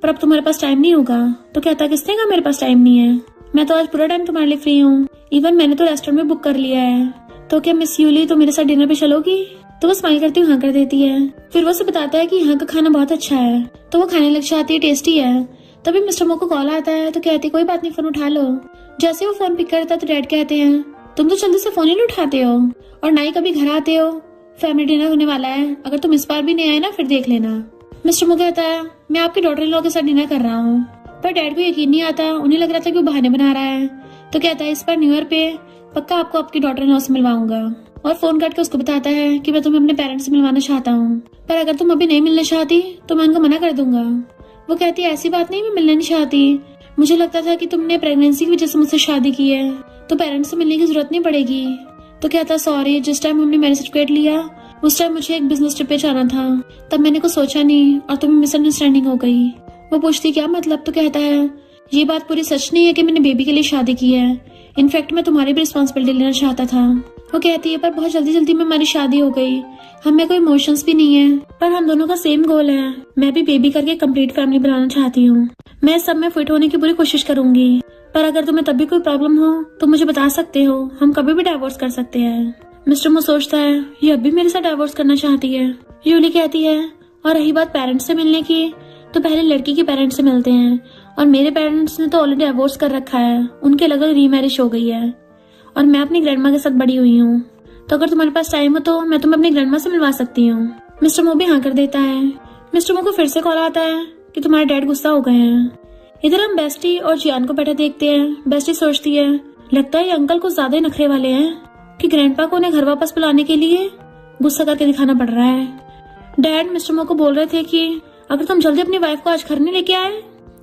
पर अब तुम्हारे पास टाइम नहीं होगा। तो कहता है किसने कहा मेरे पास टाइम नहीं है, मैं तो आज पूरा टाइम तुम्हारे लिए फ्री हूँ, इवन मैंने तो रेस्टोरेंट में बुक कर लिया है। तो क्या मिस यूली तो मेरे साथ डिनर पे चलोगी? तो वो स्माइल करती हाँ कर देती है। फिर वो उसे बताता है कि यहाँ का खाना बहुत अच्छा है तो वो खाने लग जाती है, टेस्टी है। तभी मिस्टर मो को कॉल आता है तो कहती कोई बात नहीं फोन उठा लो। जैसे वो फोन पिक करता है तो डैड कहते हैं तुम तो जल्दी से फोन ही नहीं उठाते हो और ना ही कभी घर आते हो, फैमिली डिनर होने वाला है, अगर तुम इस बार भी नहीं आए ना फिर देख लेना। मिस्टर मो कहता है मैं आपके डॉटर इन लॉ के साथ डिनर कर रहा हूँ। पर डैड को यकीन नहीं आता, उन्हें लग रहा था कि वो बहाने बना रहा है। तो कहता है इस बार न्यू ईयर पे पक्का आपको आपकी डॉटर इन लॉ से मिलवाऊंगा और फोन काट के उसको बताता है कि मैं तुम्हें अपने पेरेंट्स से मिलवाना चाहता हूँ पर अगर तुम अभी नहीं मिलना चाहती तो मैं उनको मना कर दूंगा। वो कहती है ऐसी बात नहीं, मैं मिलना नहीं चाहती, मुझे लगता था कि तुमने प्रेगनेंसी की वजह से मुझसे शादी की है तो पेरेंट्स से मिलने की जरूरत नहीं पड़ेगी। तो कहता सॉरी, जिस टाइम हमने मैरिज सर्टिफिकेट लिया उस टाइम मुझे एक बिजनेस ट्रिप पे जाना था, तब मैंने कुछ सोचा नहीं और तुम्हें मिसअंडरस्टैंडिंग हो गई। वो पूछती क्या मतलब? तो कहता है ये बात पूरी सच नहीं है कि मैंने बेबी के लिए शादी की है, इनफैक्ट मैं तुम्हारी भी रिस्पॉन्सिबिलिटी लेना चाहता था। वो कहती है पर बहुत जल्दी जल्दी में हमारी शादी हो गई, हमें कोई इमोशंस भी नहीं है पर हम दोनों का सेम गोल है, मैं भी बेबी करके कंप्लीट फैमिली बनाना चाहती हूँ। मैं सब में फिट होने की पूरी कोशिश करूंगी पर अगर तुम्हें तब भी कोई प्रॉब्लम हो तो मुझे बता सकते हो, हम कभी भी डाइवोर्स कर सकते हैं। मिस्टर मो सोचता है ये अभी मेरे साथ डाइवोर्स करना चाहती है। यूली कहती है और रही बात पेरेंट्स से मिलने की तो पहले लड़की के पेरेंट्स से मिलते हैं और मेरे पेरेंट्स ने तो ऑलरेडी डाइवोर्स कर रखा है, उनके अलग रीमैरिज हो गई है और मैं अपनी ग्रैंडमा के साथ बड़ी हुई हूँ, तो अगर तुम्हारे पास टाइम हो तो मैं तुम्हें अपनी ग्रैंडमा से मिलवा सकती हूँ। मिस्टर मो भी हाँ कर देता है। मिस्टर मो को फिर से कॉल आता है कि तुम्हारे डैड गुस्सा हो गए हैं। इधर हम बेस्टी और जियान को बैठा देखते हैं। बेस्टी सोचती है लगता है ये अंकल कुछ ज्यादा ही नखरे वाले हैं कि ग्रैंडपा को उन्हें घर वापस बुलाने के लिए गुस्सा करके दिखाना पड़ रहा है। डैड मिस्टर मो को बोल रहे थे कि अगर तुम जल्दी अपनी वाइफ को आज घर नहीं लेके आए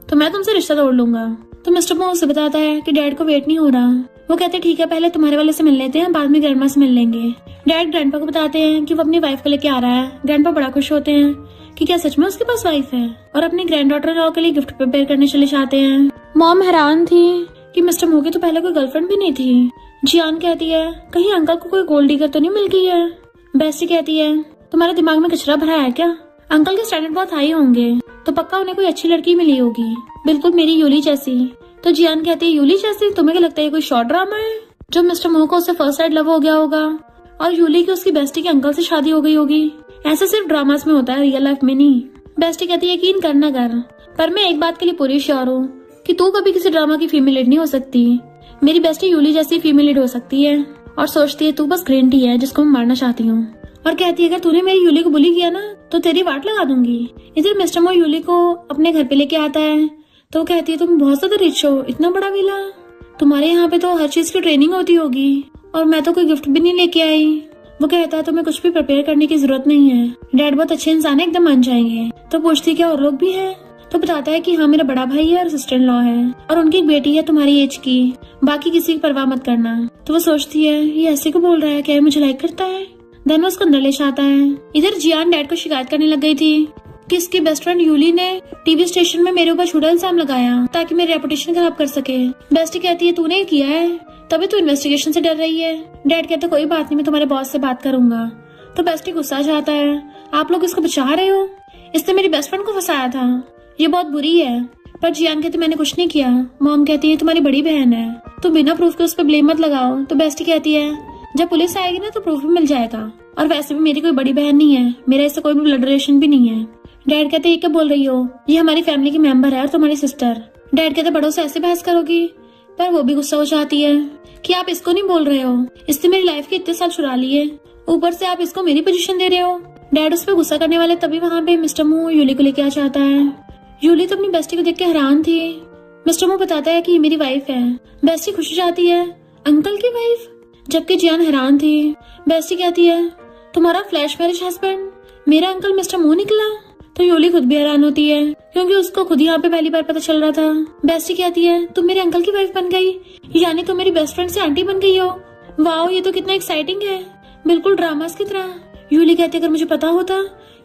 तो मैं तुमसे रिश्ता तोड़ लूंगा। तो मिस्टर मो उसे बताता है कि डैड को वेट नहीं हो रहा। वो कहते हैं ठीक है, पहले तुम्हारे वाले से मिल लेते हैं, बाद में ग्रैंडमा से मिल लेंगे। डैड ग्रैंडपा को बताते हैं कि वो अपनी वाइफ को लेके आ रहा है। ग्रैंडपा बड़ा खुश होते हैं कि क्या सच में उसके पास वाइफ है, और अपनी ग्रैंड डॉटर लॉ के लिए गिफ्ट प्रिपेयर करने चले जाते हैं। मॉम हैरान थी कि मिस्टर मो की तो पहले कोई गर्लफ्रेंड भी नहीं थी। जियान कहती है कहीं अंकल को कोई गोल्ड डिगर तो नहीं मिल गई है। बेस्टी कहती है तुम्हारे दिमाग में कचरा भरा है क्या? अंकल के स्टैंडर्ड बहुत हाई होंगे, तो पक्का उन्हें कोई अच्छी लड़की मिली होगी, बिल्कुल मेरी यूली जैसी। तो जियान कहती है यूली जैसी? तुम्हें क्या लगता है कोई शॉर्ट ड्रामा है जो मिस्टर मो को उससे फर्स्ट साइड लव हो गया होगा और यूली की उसकी बेस्टी के अंकल से शादी हो गई होगी? ऐसा सिर्फ ड्रामास में होता है, रियल लाइफ में नहीं। बेस्टी कहती है यकीन करना कर, पर मैं एक बात के लिए पूरी श्योर हूँ कि तू कभी किसी ड्रामा की फीमेल लीड नहीं हो सकती। मेरी बेस्टी यूली जैसी फीमेल लीड हो सकती है, और सोचती है तू बस ग्रीन टी है जिसको मैं मारना चाहती हूँ। और कहती है अगर तूने मेरी यूली को बुली किया ना तो तेरी वाट लगा दूंगी। इधर मिस्टर मो यूली को अपने घर पे लेके आता है, तो कहती है तुम बहुत ज्यादा रिच हो, इतना बड़ा विला, तुम्हारे यहाँ पे तो हर चीज की ट्रेनिंग होती होगी, और मैं तो कोई गिफ्ट भी नहीं लेके आई। वो कहता है तुम्हें कुछ भी प्रिपेयर करने की जरूरत नहीं है, डैड बहुत अच्छे इंसान है, एकदम मान जाएंगे। तो पूछती क्या और लोग भी हैं? तो बताता है कि हाँ मेरा बड़ा भाई है और सिस्टर इन लॉ है, और उनकी एक बेटी है तुम्हारी एज की, बाकी किसी की परवाह मत करना। तो वो सोचती है ये ऐसे को बोल रहा है, क्या मुझे लाइक करता है? देन वो उसको अंदर ले जाता है। इधर जियान डैड को शिकायत करने लग गई थी कि इसकी बेस्ट फ्रेंड यूली ने टीवी स्टेशन में मेरे ऊपर झूठा इल्जाम लगाया ताकि मेरी रेपुटेशन खराब कर सके। बेस्टी कहती है तूने किया है, तभी तू इन्वेस्टिगेशन से डर रही है। डैड कहते कोई बात नहीं, मैं तुम्हारे बॉस से बात करूंगा। तो बेस्टी गुस्सा आ जाता है, आप लोग इसको बचा रहे हो, इसने मेरी बेस्ट फ्रेंड को फंसाया था, ये बहुत बुरी है। पर जियान कहती मैंने कुछ नहीं किया। मॉम कहती है तुम्हारी बड़ी बहन है, तो बिना प्रूफ के उस पर ब्लेम मत लगाओ। तो बेस्टी कहती है जब पुलिस आएगी ना तो प्रूफ भी मिल जाएगा, और वैसे भी मेरी कोई बड़ी बहन नहीं है, मेरा इससे कोई भी ब्लड रिलेशन भी नहीं है। डैड कहते ये क्या बोल रही हो, ये हमारी फैमिली की मेंबर है और तुम्हारी सिस्टर। डैड कहते बड़ों से ऐसे बहस करोगी? पर वो भी गुस्सा हो जाती है कि आप इसको नहीं बोल रहे हो, इसने मेरी लाइफ के इतने साल चुरा लिए, ऊपर से आप इसको मेरी पोजीशन दे रहे हो। डैड उस पर गुस्सा करने वाले तभी वहाँ पे मिस्टर मो यूली को लेके आ जाता है। यूली तो अपनी बेस्टी को देख के हैरान थी। मिस्टर मो बताता है कि ये मेरी वाइफ है। बेस्टी खुश हो जाती है, अंकल की वाइफ? जबकि जियान हैरान थी। बेस्टी कहती है तुम्हारा फ्लैश मैरिज हस्बैंड मेरा अंकल मिस्टर मो निकला? तो यूली खुद भी हैरान होती है क्योंकि उसको खुद यहाँ पे पहली बार पता चल रहा था। बेस्टी कहती है तुम मेरे अंकल की वाइफ बन गई, यानी तुम मेरी बेस्ट फ्रेंड से आंटी बन गई हो। वाओ ये तो कितना एक्साइटिंग है, बिल्कुल ड्रामास की तरह। यूली कहती है अगर मुझे पता होता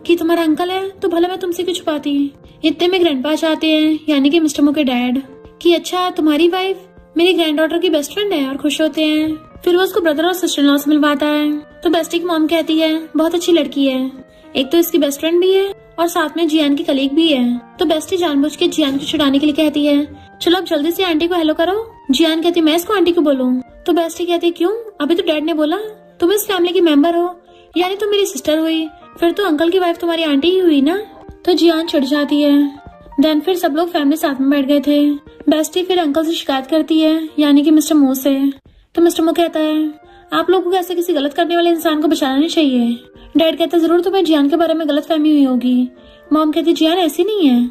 कि तुम्हारा अंकल है तो भला मैं तुमसे क्यों छुपाती। इतने में ग्रैंडपा चाहते हैं, यानी कि मिस्टर मो के डैड, कि अच्छा तुम्हारी वाइफ मेरी ग्रैंड डॉटर की बेस्ट फ्रेंड है, और खुश होते हैं। फिर वो उसको ब्रदर और सिस्टर इन लॉ से मिलवाता है। तो बेस्टी की मॉम कहती है बहुत अच्छी लड़की है, एक तो इसकी बेस्ट फ्रेंड भी है और साथ में जियान की कलीग भी है। तो बेस्टी जानबूझ के जियान को छुड़ाने के लिए कहती है चलो अब जल्दी से आंटी को हेलो करो। जियान कहती मैं इसको आंटी को बोलूं? तो बेस्टी कहती क्यों, अभी तो डैड ने बोला तुम इस फैमिली की मेंबर हो, यानी तुम मेरी सिस्टर हुई, फिर तो अंकल की वाइफ तुम्हारी आंटी ही हुई ना। तो जियान चिढ़ जाती है। देन फिर सब लोग फैमिली साथ में बैठ गए थे। बेस्टी फिर अंकल से शिकायत करती है, यानी कि मिस्टर मो से। तो मिस्टर मो कहता है आप लोगों को ऐसे किसी गलत करने वाले इंसान को बचाना नहीं चाहिए। डैड कहता जरूर तुम्हें जियान के बारे में गलत फहमी हुई होगी। मॉम कहती जियान ऐसी नहीं है।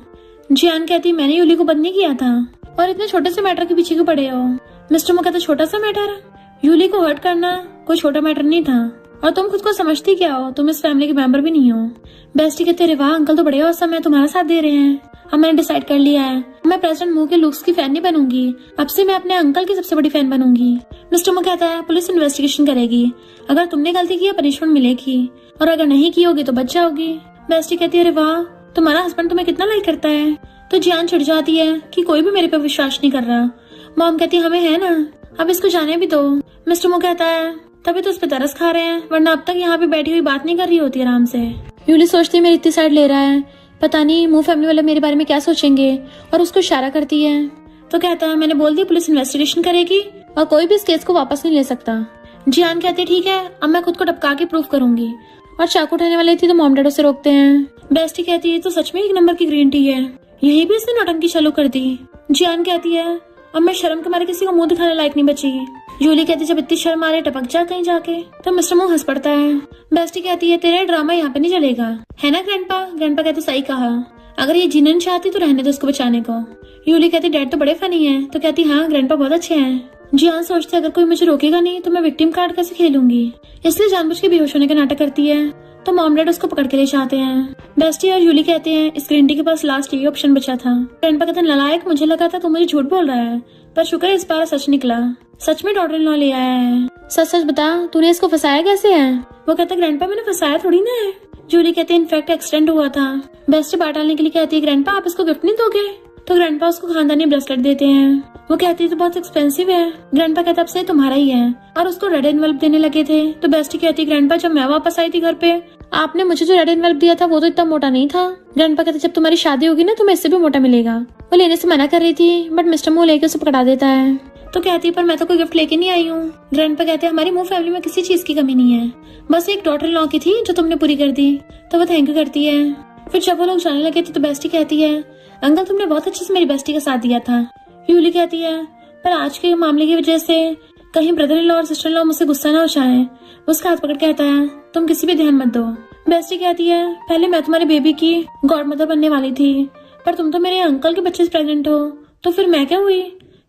जियान कहती मैंने यूली को बंद नहीं किया था, और इतने छोटे से मैटर के पीछे क्यों पड़े हो। मिस्टर मो कहता छोटा सा मैटर, यूली को हर्ट करना कोई छोटा मैटर नहीं था, और तुम खुद को समझती क्या हो, तुम इस फैमिली के मेंबर भी नहीं हो। बेस्टी कहते अरे वाह अंकल तो बड़े औसम है, तुम्हारा साथ दे रहे हैं। अब मैंने डिसाइड कर लिया है, मैं प्रेसिडेंट मो के लुक्स की फैन नहीं बनूंगी, अब से मैं अपने अंकल की सबसे बड़ी फैन बनूंगी। मिस्टर मो कहता है पुलिस इन्वेस्टिगेशन करेगी, अगर तुमने गलती की पनिशमेंट मिलेगी, और अगर नहीं की होगी तो बच जाओगी। बेस्टी कहती है अरे वाह तुम्हारा हस्बैंड तुम्हें कितना लाइक करता है। तो जियान चिढ़ जाती है कि कोई भी मेरे पे विश्वास नहीं कर रहा। मॉम कहती हमें है ना, अब इसको जाने भी दो। मिस्टर मो कहता है तभी तो उस पे तरस खा रहे हैं, वरना अब तक यहाँ पे बैठी हुई बात नहीं कर रही होती आराम से। यूली सोचती है मेरी इतनी साइड ले रहा है, पता नहीं मो फैमिली वाले मेरे बारे में क्या सोचेंगे, और उसको इशारा करती है। तो कहता है मैंने बोल दिया पुलिस इन्वेस्टिगेशन करेगी और कोई भी इस केस को वापस नहीं ले सकता। जियान कहते ठीक है अब मैं खुद को टपका के प्रूफ करूंगी, और चाकू उठाने वाली थी तो मॉम डैड उसे रोकते हैं। बेस्टी कहती है तो सच में एक नंबर की ग्रीन टी है, यही भी इसने नौटंकी चालू कर दी। जियान कहती है अब मैं शर्म के मारे किसी को मुंह दिखाने लायक नहीं बची। यूली कहती जब इतनी शर्म आ रही टपक जा कहीं जाके। तो मिस्टर मो हंस पड़ता है। बेस्टी कहती है तेरा ड्रामा यहाँ पे नहीं चलेगा, है ना ग्रैंडपा? ग्रैंडपा कहते सही कहा, अगर ये जीना नहीं चाहती तो रहने दो उसको बचाने को। यूली कहती डैड तो बड़े फनी है। तो कहती हाँ ग्रैंडपा बहुत अच्छे हैं। जियान सोचती है अगर कोई मुझे रोकेगा नहीं तो मैं विक्टिम कार्ड कैसे खेलूंगी, इसलिए जानबूझ के बेहोश होने का नाटक करती है। तो मॉम डैड उसको पकड़ के ले जाते हैं। बेस्टी और यूली कहते हैं इस ग्रीन टी के पास लास्ट यही ऑप्शन बचा था। ग्रैंडपा कहते हैं नालायक, मुझे लगा था तू मुझे झूठ बोल रहा है, पर शुक्र है इस बार सच निकला, सच में डॉटर इन लॉ ले आया है। सच सच बता, तूने इसको फंसाया कैसे है? वो कहता है ग्रैंडपा मैंने फंसाया थोड़ी ना है। जूली कहते हैं इनफैक्ट एक्सीडेंट हुआ था। बेस्टी बात डालने के लिए कहती है ग्रैंडपा आप इसको गिफ्ट नहीं दोगे? तो ग्रैंडपा उसको खानदानी ब्रेसलेट देते हैं। वो कहती है तो बहुत एक्सपेंसिव है। ग्रैंडपा कहता अब से तुम्हारा ही है, और उसको रेड एनवेलप देने लगे थे। तो बेस्टी कहती है ग्रैंडपा जब मैं वापस आई थी घर पे आपने मुझे जो रेड एनवेलप दिया था वो तो इतना मोटा नहीं था। ग्रैंडपा कहते जब तुम्हारी शादी होगी ना तुम्हें इससे भी मोटा मिलेगा। वो लेने से मना कर रही थी बट मिस्टर मो लेके उसे पकड़ा देता है। तो कहती है पर मैं तो कोई गिफ्ट लेके नहीं आई हूँ। ग्रैंडपा कहते हैं हमारी मो फैमिली में किसी चीज की कमी नहीं है, बस एक डॉटर इन लॉ की थी जो तुमने पूरी कर दी। तो वो थैंक यू करती है। फिर जब वो लोग जाने लगे थे तो बेस्टी कहती है अंकल तुमने बहुत अच्छे से मेरी बेस्टी का साथ दिया था। यूली कहती है पर आज के मामले की वजह से कहीं ब्रदर इन लॉ और सिस्टर इन लॉ मुझसे गुस्सा ना हो जाए। उसका हाथ पकड़ कहता है तुम किसी भी ध्यान मत दो। बेस्टी कहती है पहले मैं तुम्हारे बेबी की गॉड मदर बनने वाली थी, पर तुम तो मेरे अंकल के बच्चे से प्रेग्नेंट हो, तो फिर मैं क्या हुई?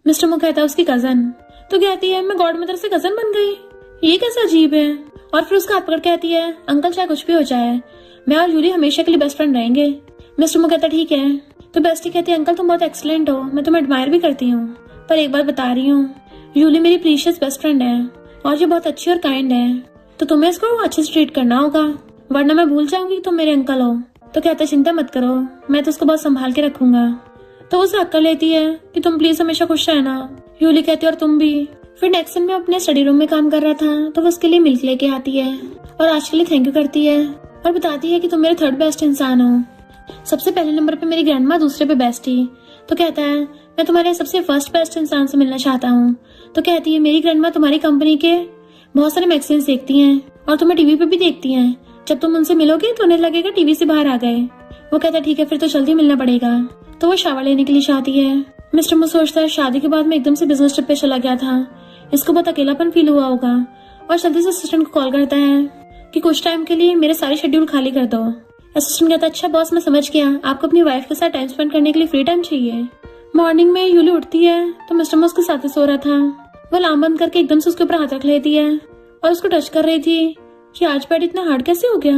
मिस्टर मो कहता है उसकी कजन। तो कहती है मैं गॉड मदर से कजन बन गई, ये कैसा अजीब है। और फिर उसका हाथ पकड़ कहती है अंकल चाहे कुछ भी हो जाए मैं और यूली हमेशा के लिए बेस्ट फ्रेंड रहेंगे। मिस्टर मो कहता ठीक है। तो बेस्टी कहती है अंकल तुम बहुत एक्सीलेंट हो, मैं तुम्हें एडमायर भी करती हूँ, पर एक बात बता रही हूँ यूली मेरी प्रीशियस बेस्ट फ्रेंड है और ये बहुत अच्छी और काइंड है, तो तुम्हें इसको अच्छे से ट्रीट करना होगा वरना मैं भूल जाऊंगी तुम मेरे अंकल हो। तो कहता है चिंता मत करो मैं तो उसको बहुत संभाल के रखूंगा। तो वो हक कर लेती है कि तुम प्लीज हमेशा खुश रहना। यूली कहती है और तुम भी। फिर नेक्स्ट दिन में अपने स्टडी रूम में काम कर रहा था तो वो उसके लिए मिल्क लेके आती है और आज के लिए थैंक यू करती है और बताती है कि तुम मेरे थर्ड बेस्ट इंसान हो। सबसे पहले नंबर पे मेरी ग्रैंडमा, दूसरे पे बेस्टी। तो कहता है मैं तुम्हारे सबसे फर्स्ट बेस्ट इंसान से मिलना चाहता हूँ। तो कहती है मेरी ग्रैंडमा तुम्हारी कंपनी के बहुत सारे मैगजीन्स देखती हैं और तुम्हें टीवी पे भी देखती हैं, जब तुम उनसे मिलोगे तो उन्हें लगेगा टीवी से बाहर आ गए। वो कहता है ठीक है फिर तो जल्दी मिलना पड़ेगा। तो वो शावर लेने के लिए जाती है। मिस्टर मो सोचता है शादी के बाद में एकदम से बिजनेस ट्रिप पे चला गया था, इसको बहुत अकेलापन फील हुआ होगा और जल्दी से असिस्टेंट को कॉल करता है कि कुछ टाइम के लिए मेरे सारे शेड्यूल खाली कर दो। असिस्टेंट कहता है अच्छा बॉस मैं समझ गया, आपको अपनी वाइफ के साथ टाइम स्पेंड करने के लिए फ्री टाइम चाहिए। मॉर्निंग में यूली उठती है तो मिस्टर मो उसके साथ ही सो रहा था। वो लाम बंद करके एकदम से उसके ऊपर हाथ रख लेती है और उसको टच कर रही थी कि आज बेड इतना हार्ड कैसे हो गया।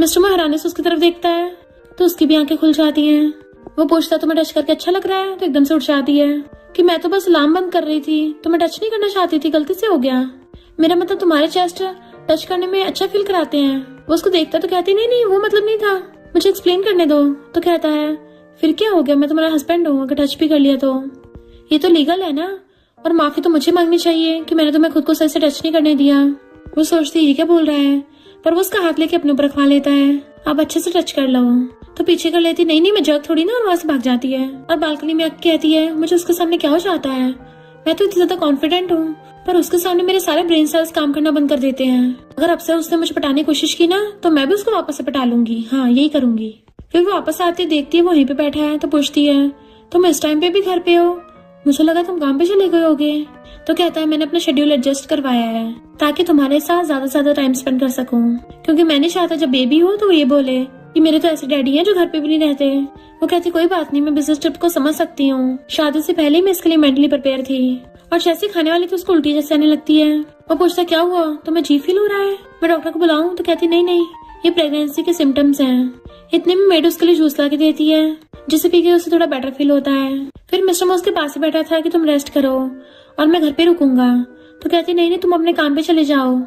मिस्टर मो हैरानी से उसकी तरफ देखता है तो उसकी भी आंखें खुल जाती हैं। वो पूछता तुम्हें टच करके अच्छा लग रहा है? तो एकदम से उठ जाती है कि मैं तो बस लाम बंद कर रही थी, तुम्हें टच नहीं करना चाहती थी, गलती से हो गया। मेरा मतलब तुम्हारे चेस्ट टच करने में अच्छा फील कराते हैं। वो उसको देखता तो कहती नहीं वो मतलब नहीं था, मुझे एक्सप्लेन करने दो। तो कहता है फिर क्या हो गया, मैं तुम्हारा हस्बैंड हूँ, अगर टच भी कर लिया तो ये तो लीगल है ना, और माफी तो मुझे मांगनी चाहिए कि मैंने तुम्हें खुद को सही से टच नहीं करने दिया। वो सोचती ये क्या बोल रहा है, पर वो उसका हाथ लेके अपने ऊपर रखवा लेता है, आप अच्छे से टच कर लो। तो पीछे कर लेती नहीं मैं जग थोड़ी ना, और वहां से भाग जाती है और बालकनी में आके कहती है मुझे उसके सामने क्या हो जाता है, मैं तो इतनी ज्यादा कॉन्फिडेंट हूँ पर उसके सामने मेरे सारे ब्रेन सेल्स काम करना बंद कर देते हैं। अगर अब से उसने मुझे पटाने की कोशिश की ना तो मैं भी उसको वापस से पटा लूंगी, हाँ यही करूंगी। फिर वो वापस आती देखती है वो वहीं पे बैठा है तो पूछती है तुम इस टाइम पे भी घर पे हो, मुझे लगा तुम काम पे चले गए होगे। तो कहता है मैंने अपना शेड्यूल एडजस्ट करवाया है ताकि तुम्हारे साथ ज्यादा से ज्यादा टाइम स्पेंड कर सकूं, क्योंकि मैंने चाहता जब बेबी हो तो ये बोले कि मेरे तो ऐसे डैडी हैं जो घर पे भी नहीं रहते। वो कहती कोई बात नहीं, मैं बिजनेस ट्रिप को समझ सकती हूँ, शादी से पहले मैं इसके लिए मेंटली प्रिपेयर थी। और जैसे खाने वाली तो उसको उल्टी जैसे आने लगती है। वो पूछता क्या हुआ, तुम्हें अजीब फील हो रहा है, मैं डॉक्टर को बुलाऊं? तो कहती नहीं ये प्रेगनेंसी के सिम्टम्स हैं। इतने में मेड उसके लिए जूस ला के देती है जिसे पी के उसे थोड़ा बेटर फील होता है। फिर मिस्टर मो उसके पास ही बैठा था कि तुम रेस्ट करो और मैं घर पे रुकूंगा। तो कहती नहीं तुम अपने काम पे चले जाओ।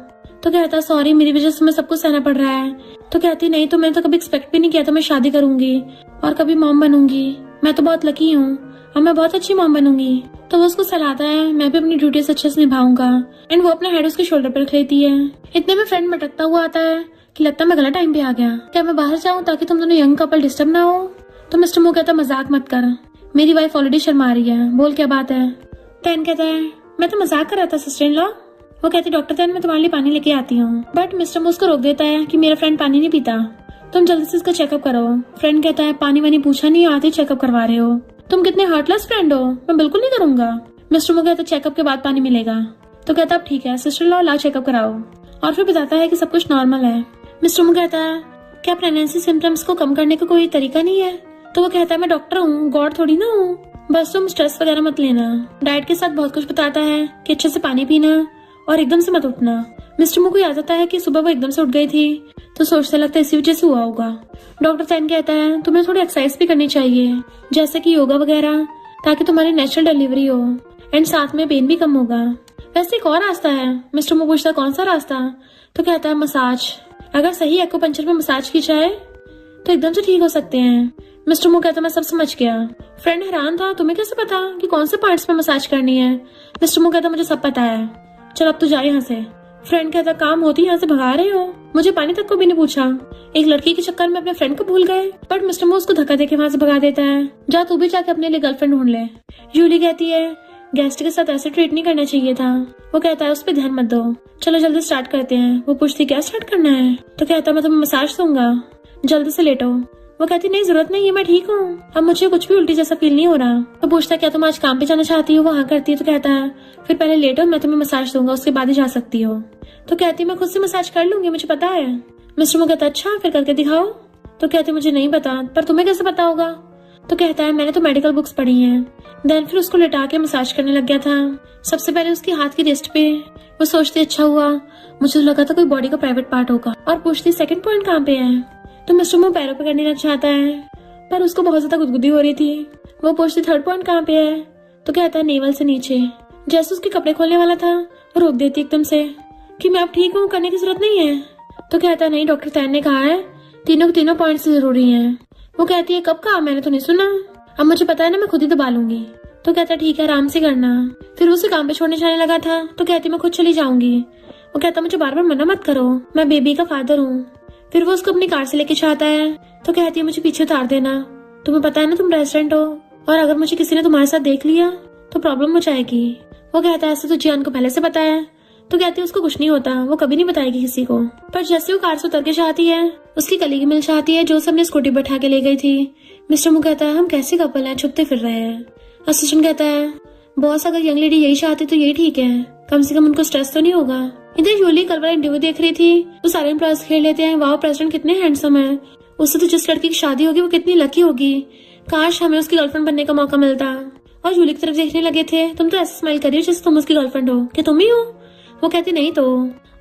तो कहता सॉरी मेरी वजह से मैं सबको सहना पड़ रहा है। तो कहती नहीं तो मैंने तो कभी एक्सपेक्ट भी नहीं किया था मैं शादी करूंगी और कभी मॉम बनूंगी, मैं तो बहुत लकी हूँ और मैं बहुत अच्छी मॉम बनूंगी। तो वो उसको सलाहता है मैं भी अपनी ड्यूटीज अच्छे से निभाऊंगा एंड वो अपना हेड उसके शोल्डर पर रख लेती है। इतने में फ्रेंड मटकता हुआ आता है कि लगता है मैं गलत टाइम पे आ गया, क्या मैं बाहर जाऊं ताकि तुम दोनों यंग कपल डिस्टर्ब ना हो। तो मिस्टर मो कहता मजाक मत कर, मेरी वाइफ ऑलरेडी शर्मा रही है, बोल क्या बात है। टैन कहता है मैं तो मजाक कर रहा था सिस्टर इन लॉ। वो कहती डॉक्टर टैन मैं तुम्हारे लिए पानी लेके आती हूँ, बट मिस्टर मो उसको रोक देता है कि मेरा फ्रेंड पानी नहीं पीता, तुम जल्दी से इसका चेकअप करो। फ्रेंड कहता है पानी वानी पूछा नहीं, आते चेकअप करवा रहे हो, तुम कितने हार्टलेस फ्रेंड हो, मैं बिल्कुल नहीं करूंगा। मिस्टर मो कहता चेकअप के बाद पानी मिलेगा। तो कहता अब ठीक है सिस्टर लॉ लाओ चेकअप कराओ, और फिर बताता है कि सब कुछ नॉर्मल है। मिस्टर मो कहता है क्या प्रेगनेंसी सिम्टम्स को कम करने का कोई तरीका नहीं है? तो वो कहता है मैं डॉक्टर हूँ, गॉड थोड़ी ना हूँ, बस तुम स्ट्रेस वगैरह मत लेना। डाइट के साथ बहुत कुछ बताता है कि अच्छे से पानी पीना और एकदम से मत उठना। मिस्टर मू को याद आता है कि सुबह वो एकदम से उठ गई थी, तो सोचने लगता है इसी वजह से हुआ होगा। डॉक्टर तैन कहता है तुम्हें थोड़ी एक्सरसाइज भी करनी चाहिए, जैसे कि योगा वगैरह, ताकि तुम्हारी नेचुरल डिलीवरी हो एंड साथ में पेन भी कम होगा। वैसे एक और रास्ता है। मिस्टर मू पूछता कौन सा रास्ता? तो कहता है मसाज। अगर सही एक्यूपंक्चर में मसाज की जाए तो एकदम से ठीक हो सकते हैं। मिस्टर मू कहता मैं सब समझ गया। फ्रेंड हैरान था तुम्हें कैसे पता कि कौन से पार्ट्स में मसाज करनी है? मिस्टर मू कहता मुझे सब पता है, चल अब तो जाए यहाँ से। फ्रेंड कहता काम होती यहाँ से भगा रहे हो, मुझे पानी तक को भी नहीं पूछा। एक लड़की के चक्कर में अपने फ्रेंड को भूल गए। बट मिस्टर मू उसको धक्का देके वहाँ से भगा देता है। जा तू भी जाके अपने लिए गर्लफ्रेंड ढूंढ ले। जूली कहती है गेस्ट के साथ ऐसे ट्रीट नहीं करना चाहिए था। वो कहता है उस पर ध्यान मत दो, चलो जल्दी स्टार्ट करते हैं। वो पूछती क्या स्टार्ट करना है? तो कहता मैं तुम्हें मसाज दूंगा, जल्दी से लेटो। वो कहती नहीं जरूरत नहीं है, मैं ठीक हूँ, अब मुझे कुछ भी उल्टी जैसा फील नहीं हो रहा। तो पूछता क्या तुम आज काम पे जाना चाहती हो? वो हाँ करती है। तो कहता है फिर पहले लेटो, मैं तुम्हें मसाज दूंगा, उसके बाद ही जा सकती हो। तो कहती मैं खुद से मसाज कर लूंगी, मुझे पता है। मिस्टर मू कहता अच्छा फिर करके दिखाओ। तो कहते मुझे नहीं पता, पर तुम्हें कैसे पता होगा? तो कहता है मैंने तो मेडिकल बुक्स पढ़ी हैं। देन फिर उसको लेटा के मसाज करने लग गया था। सबसे पहले उसके हाथ की रिस्ट पे। वो सोचती अच्छा हुआ, मुझे तो लगा था कोई बॉडी का प्राइवेट पार्ट होगा। और पूछती सेकंड पॉइंट कहाँ पे है? तो मिस्टर मू पैरों पे करने लग चाहता है, पर उसको बहुत ज्यादा गुदगुदी हो रही थी। वो पूछती थर्ड पॉइंट कहाँ पे है? तो कहता है नेवल से नीचे। जैसे उसके कपड़े खोलने वाला था वो रोक देती एकदम से कि मैं अब ठीक हूँ, करने की जरूरत नहीं है। तो कहता नहीं डॉक्टर तैन ने कहा है तीनों के तीनों पॉइंट्स जरूरी हैं। वो कहती है कब कहा? मैंने तो नहीं सुना, अब मुझे पता है ना, मैं खुद ही दबा लूंगी। तो कहता ठीक है आराम से करना। फिर उसे काम पे छोड़ने जाने लगा था। तो कहती मैं खुद चली जाऊंगी। वो कहता मुझे बार बार मना मत करो, मैं बेबी का फादर हूँ। फिर वो उसको अपनी कार से लेके जाता है। तो कहती है मुझे पीछे उतार देना, तुम्हें पता है ना तुम रेस्टोरेंट हो, और अगर मुझे किसी ने तुम्हारे साथ देख लिया तो प्रॉब्लम हो जाएगी। वो कहता है ऐसा तो जियान को पहले से पता है। तो कहती है उसको कुछ नहीं होता, वो कभी नहीं बताएगी किसी को। पर जैसे वो कार से उतर के जाती है उसकी कलीग मिल जाती है जो सबने स्कूटी बैठा के ले गई थी। मिस्टर मू कहता है हम कैसे कपल हैं, छुपते फिर रहे हैं। असिस्टेंट कहता है बॉस अगर यंग लेडी यही चाहती तो यही ठीक है, कम से कम उनको स्ट्रेस तो नहीं होगा। इधर यूली कल वाला इंटरव्यू देख रही थी तो सारे एम्प्लॉयज खेल लेते हैं वाह प्रेसिडेंट कितने हैंडसम है, उससे तो जिस लड़की की शादी होगी वो कितनी लकी होगी, काश हमें उसकी गर्लफ्रेंड बनने का मौका मिलता। और यूली की तरफ देखने लगे थे। तुम तो ऐसे स्माइल कर रही हो जैसे तुम उसकी गर्लफ्रेंड हो, क्या तुम ही हो? वो कहती नहीं तो,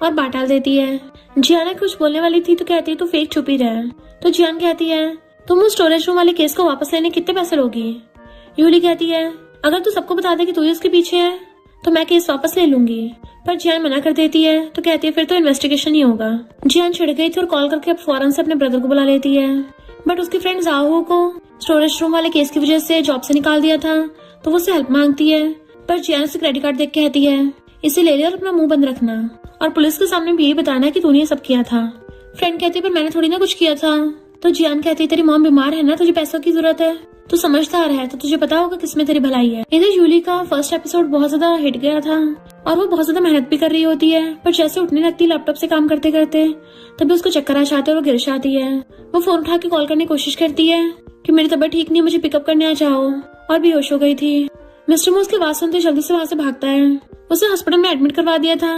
और बात डाल देती है। जियाना कुछ बोलने वाली थी तो कहती तू फेक छुपी रहे। तो जियान कहती है तुम उस स्टोरेज रूम वाले केस को वापस लेने कितने पैसे लोगी? यूली कहती है अगर तू सबको बता दे कि तू ही उसके पीछे है तो मैं केस वापस ले लूंगी। पर जियान मना कर देती है। तो कहती है फिर तो इन्वेस्टिगेशन ही होगा। जियान छिड़ गई थी और कॉल करके अब फौरन से अपने ब्रदर को बुला लेती है। बट उसकी फ्रेंड जाओ को स्टोरेज रूम वाले केस की वजह से जॉब से निकाल दिया था तो वो उससे हेल्प मांगती है। पर जियान से क्रेडिट कार्ड देख के कहती है इसे ले लिया और अपना मुंह बंद रखना, और पुलिस के सामने भी यही बताना है कि तूने ये सब किया था। फ्रेंड कहती है पर मैंने थोड़ी ना कुछ किया था। तो जियान कहती है तेरी मॉम बीमार है ना, तुझे पैसों की जरूरत है, तू समझदार है तो तुझे पता होगा किसमें तेरी भलाई है। इधर यूली का फर्स्ट एपिसोड बहुत ज्यादा हिट गया था और वो बहुत ज्यादा मेहनत भी कर रही होती है, पर जैसे उठने लगती लैपटॉप से काम करते करते तभी उसको चक्कर आ जाते और वो गिर जाती है। वो फोन उठा के कॉल करने की कोशिश करती है कि मेरी तबीयत ठीक नहीं है, मुझे पिकअप करने आ जाओ, और बेहोश हो गई थी। मिस्टर मू उसकी आवाज सुनते जल्दी से वहाँ से भागता है। उसे हॉस्पिटल में एडमिट करवा दिया था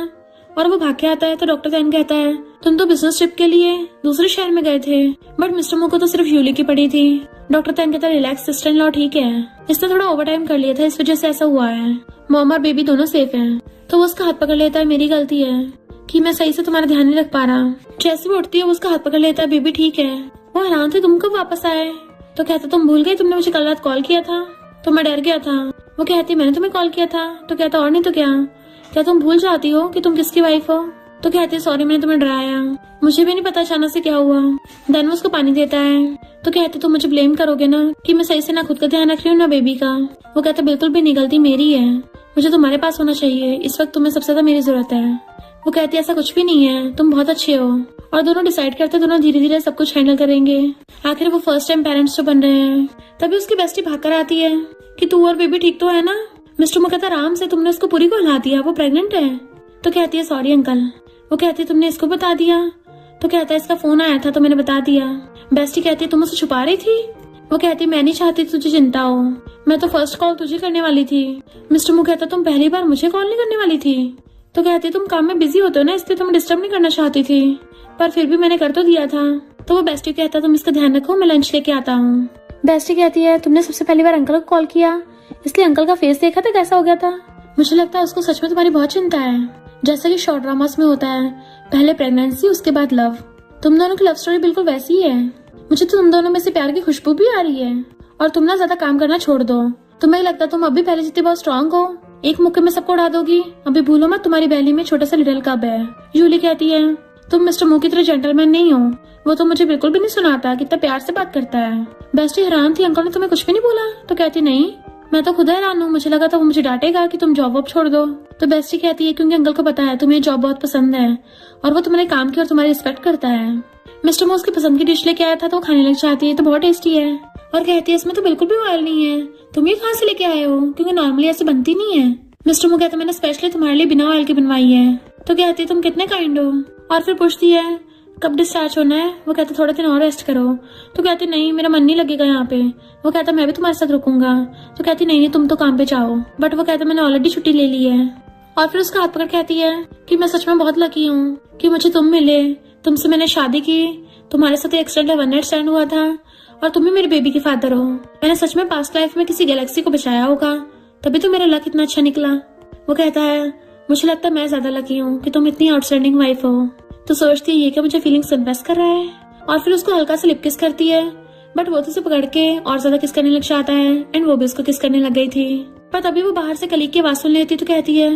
और वो भाग के आता है तो डॉक्टर तैन कहता है तुम तो बिजनेस ट्रिप के लिए दूसरे शहर में गए थे, बट मिस्टर मू को तो सिर्फ यूली की पड़ी थी। डॉक्टर तैन कहता है रिलैक्स सिस्टर इन लॉ, ठीक है, इसने थोड़ा ओवर टाइम कर लिया था इस वजह से ऐसा हुआ है, मॉम और बेबी दोनों सेफ हैं। तो वो उसका हाथ पकड़ लेता है मेरी गलती है कि मैं सही से तुम्हारा ध्यान नहीं रख पा रहा। जैसे वो उठती है वो उसका हाथ पकड़ लेता है बेबी ठीक है। वो हैरान थे तुम कब वापस आए? तो कहता तुम भूल गए तुमने मुझे कल रात कॉल किया था तो मैं डर गया था। वो कहती मैंने तुम्हें कॉल किया था। तो कहता और नहीं तो क्या तुम भूल जाती हो कि तुम किसकी वाइफ हो? तो कहती सॉरी मैंने तुम्हें डराया, मुझे भी नहीं पता अचानक से क्या हुआ। देन वो उसको पानी देता है। तो कहते तुम मुझे ब्लेम करोगे ना कि मैं सही से ना खुद का ध्यान रख रही हूँ ना बेबी का। वो कहता बिल्कुल भी नहीं, गलती मेरी है, मुझे तुम्हारे पास होना चाहिए, इस वक्त तुम्हें सबसे ज्यादा मेरी जरूरत है। वो कहती ऐसा कुछ भी नहीं है, तुम बहुत अच्छे हो। और दोनों डिसाइड करते दोनों धीरे धीरे सब कुछ हैंडल करेंगे। आखिर वो फर्स्ट टाइम पेरेंट्स जो बन रहे हैं। तभी उसकी बेस्टी भाग कर आती है कि तू और बेबी ठीक तो है ना? मिस्टर मू कहता आराम से, तुमने उसको पूरी को हिला दिया, वो प्रेग्नेंट है। तो कहती है सॉरी अंकल। वो कहती है तुमने इसको बता दिया? तो कहता है इसका फोन आया था तो मैंने बता दिया। बेस्टी कहती है तुम उसे छुपा रही थी? वो कहती मैं नहीं चाहती तुझे चिंता हो, मैं तो फर्स्ट कॉल तुझे करने वाली थी। मिस्टर मू कहता तुम पहली बार मुझे कॉल नहीं करने वाली थी? तो कहती तुम काम में बिजी होते हो ना इसलिए तुम्हें डिस्टर्ब नहीं करना चाहती थी, पर फिर भी मैंने कर तो दिया था। तो वो बेस्टी कहता तुम इसका ध्यान रखो, मैं लंच लेके आता हूँ। बेस्टी कहती है तुमने सबसे पहली बार अंकल को कॉल किया, इसलिए अंकल का फेस देखा था कैसा हो गया था। मुझे लगता है उसको सच में तुम्हारी बहुत चिंता है, जैसा कि शॉर्ट ड्रामास में होता है, पहले प्रेगनेंसी उसके बाद लव। तुम दोनों की लव स्टोरी बिल्कुल वैसी ही है। मुझे तो तुम दोनों में से प्यार की खुशबू भी आ रही है। और तुम ना ज्यादा काम करना छोड़ दो। तुम्हें लगता तुम अभी पहले जितनी बहुत स्ट्रांग हो, एक मुक्के में सबको उड़ा दोगी। अभी भूलो मत तुम्हारी बैली में छोटा सा लिटिल कब है। जूली कहती है तुम मिस्टर मू की तरह जेंटलमैन नहीं हो। वो तो मुझे बिल्कुल भी नहीं सुनाता, कितना प्यार से बात करता है। बेस्टी हैरान थी, अंकल ने तुम्हें कुछ भी नहीं बोला? तो कहती नहीं, मैं तो खुद हैरान हूँ, मुझे लगा था वो मुझे डांटेगा कि तुम जॉब वॉब छोड़ दो। तो बेस्टी कहती है क्योंकि अंकल को पता है तुम्हें जॉब बहुत पसंद है और वो तुम्हारे काम की और तुम्हारी रिस्पेक्ट करता है। मिस्टर मू उसकी पसंद की डिश लेके आया था तो वो खाने लग जाती है, तो बहुत टेस्टी है। और कहती है इसमें तो बिल्कुल भी ऑयल नहीं है, तुम ये कहाँ से लेके आए हो, क्योंकि नॉर्मली ऐसे बनती नहीं है। मिस्टर मू कहता मैंने स्पेशली तुम्हारे लिए बिना ऑयल के बनवाई है। तो कहती है तुम कितने काइंड हो। और फिर पूछती है कब डिस्चार्ज होना है। वो कहता थोड़े दिन और रेस्ट करो। तो कहती नहीं मेरा मन नहीं लगेगा यहाँ पे। वो कहता मैं भी तुम्हारे साथ रुकूंगा। तो कहती नहीं तुम तो काम पे जाओ। बट वो कहता मैंने ऑलरेडी छुट्टी ले ली है। और फिर उसका हाथ पकड़ कहती है कि मैं सच में बहुत लकी हूँ कि मुझे तुम मिले, तुमसे मैंने शादी की, तुम्हारे साथ एक्सीडेंटल वन नाइट स्टैंड हुआ था और तुम ही मेरे बेबी के फादर हो। मैंने सच में पास्ट लाइफ में किसी गैलेक्सी को बचाया होगा, तभी तो मेरा लक इतना अच्छा निकला। वो कहता है मुझे लगता है मैं ज्यादा लकी हूँ कि तुम इतनी आउटस्टैंडिंग वाइफ हो। तो सोचती है ये क्या मुझे फीलिंग्स कन्फेस कर रहा है। और फिर उसको हल्का सा लिप किस करती है, बट वो तो उसे पकड़ के और ज्यादा किस करने लग जाता है एंड वो भी उसको किस करने लग गई थी। पर तभी वो बाहर से कलीग की आवाज सुन लेती तो कहती है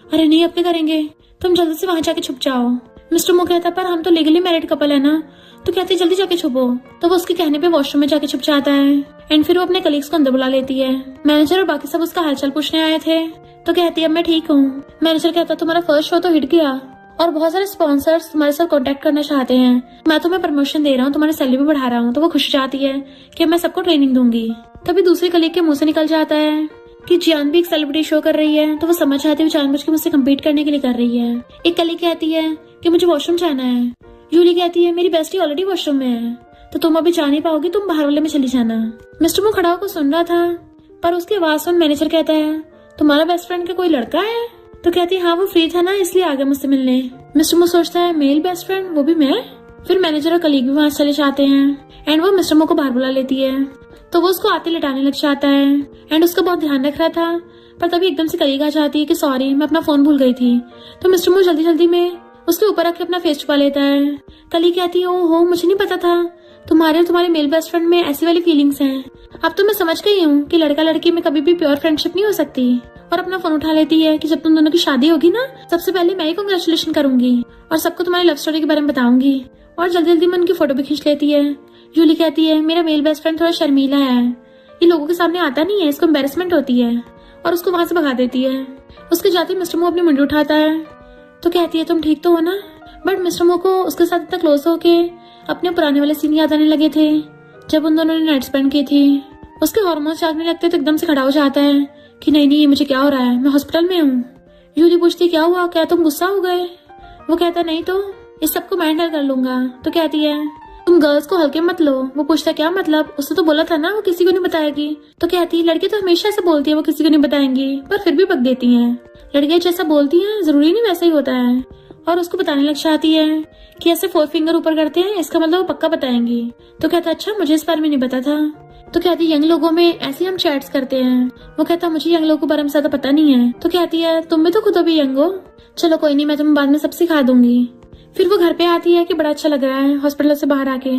अरे नहीं अपने करेंगे, तुम जल्दी से वहां जाके छुप जाओ। मिस्टर मू कहता पर हम तो लीगली मैरिड कपल है ना। तो कहती जल्दी जाके छुपो। तो वो उसके कहने पे वॉशरूम में जाके छुप जाता है एंड फिर वो अपने कलीग्स को अंदर बुला लेती है। मैनेजर और बाकी सब उसका हालचाल पूछने आए थे। तो कहती है मैं ठीक हूँ। मैनेजर कहता तुम्हारा फर्स्ट शो तो हिट गया और बहुत सारे स्पॉन्सर्स तुम्हारे साथ कांटेक्ट करना चाहते हैं, मैं तुम्हें प्रमोशन दे रहा हूँ, तुम्हारी सैलरी भी बढ़ा रहा हूँ। तो वो खुश जाती है कि मैं सबको ट्रेनिंग दूंगी। तभी दूसरे कलीग के मुंह से निकल जाता है कि जियान भी एक सेलिब्रिटी शो कर रही है। तो वो समझ जाती है जानबूझ के मुझसे कम्पीट करने के लिए कर रही है। एक कलीग कहती है कि मुझे वॉशरूम जाना है। जूली कहती है मेरी बेस्टी ऑलरेडी वॉशरूम में है, तो तुम अभी जा नहीं पाओगी, तुम बाहर वाले में चली जाना। मिस्टर मू खड़ा होकर सुन रहा था, पर उसकी आवाज सुन मैनेजर कहता है तुम्हारा बेस्ट फ्रेंड का कोई लड़का है। तो कहती है हाँ वो फ्री था ना इसलिए आ गया मुझसे मिलने। मिस्टर मू सोचता है मेल बेस्ट फ्रेंड, वो भी मैं। फिर मैनेजर और कलीग भी वहां चले जाते हैं एंड वो मिस्टर मू को बाहर बुला लेती है। तो वो उसको आते लिटाने लग जाता है एंड उसका बहुत ध्यान रख रहा था। पर तभी एकदम से कलीग आ जाती है कि सॉरी मैं अपना फोन भूल गई थी। तो मिस्टर मू जल्दी जल्दी में उसके ऊपर रख के अपना फेस छुपा लेता है। कलीग कहती है ओहो मुझे नहीं पता था तुम्हारे और तुम्हारे मेल बेस्ट फ्रेंड में ऐसी वाली फीलिंग्स हैं। अब तो मैं समझ गई हूँ कि लड़का लड़की में कभी भी प्योर फ्रेंडशिप नहीं हो सकती। और अपना फोन उठा लेती है कि जब तुम दोनों की शादी होगी ना, सबसे पहले मैं ही कांग्रेचुलेशन करूंगी और सबको तुम्हारी लव स्टोरी के बारे में बताऊंगी। और जल्दी जल्दी में उनकी फोटो भी खींच लेती है। जूली कहती है मेरा मेल बेस्ट फ्रेंड थोड़ा शर्मीला है, ये लोगों के सामने आता नहीं है, इसको एम्बेरसमेंट होती है, और उसको वहां से भगा देती है। उसके जाते मिस्टर मू अपनी मुंडी उठाता है तो कहती है तुम ठीक तो हो ना। बट मिस्टर मू को उसके साथ इतना क्लोज होके अपने पुराने वाले सीन याद आने लगे थे जब उन दोनों ने नाइट स्पेंड की थी। उसके हार्मोन्स जागने लगते तो एकदम से खड़ा हो जाता है कि नहीं नहीं ये मुझे क्या हो रहा है, मैं हॉस्पिटल में हूँ। जूली पूछती क्या हुआ, क्या तुम गुस्सा हो गए। वो कहता नहीं तो इस सबको मैं हैंडल कर लूंगा। तो कहती है तुम गर्ल्स को हल्के मत लो। वो पूछता क्या मतलब, उसने तो बोला था ना वो किसी को नहीं बताएगी। तो कहती है लड़की तो हमेशा ऐसे बोलती है वो किसी को नहीं बताएंगी, पर फिर भी बक देती है। लड़कियां जैसा बोलती है जरूरी नहीं वैसा ही होता है। और उसको बताने लग जाती है कि ऐसे 4 फिंगर ऊपर करते हैं, इसका मतलब वो पक्का बताएंगी। तो कहता अच्छा मुझे इस बारे में नहीं पता था। तो कहती यंग लोगों में ऐसे हम चैट्स करते हैं। वो कहता मुझे यंग लोगों के बारे में ज्यादा पता नहीं है। तो कहती है तुम भी तो खुद अभी यंग हो, चलो कोई नहीं मैं तुम्हें बाद में सब सिखा दूंगी। फिर वो घर पे आती है कि बड़ा अच्छा लग रहा है हॉस्पिटल से बाहर आके।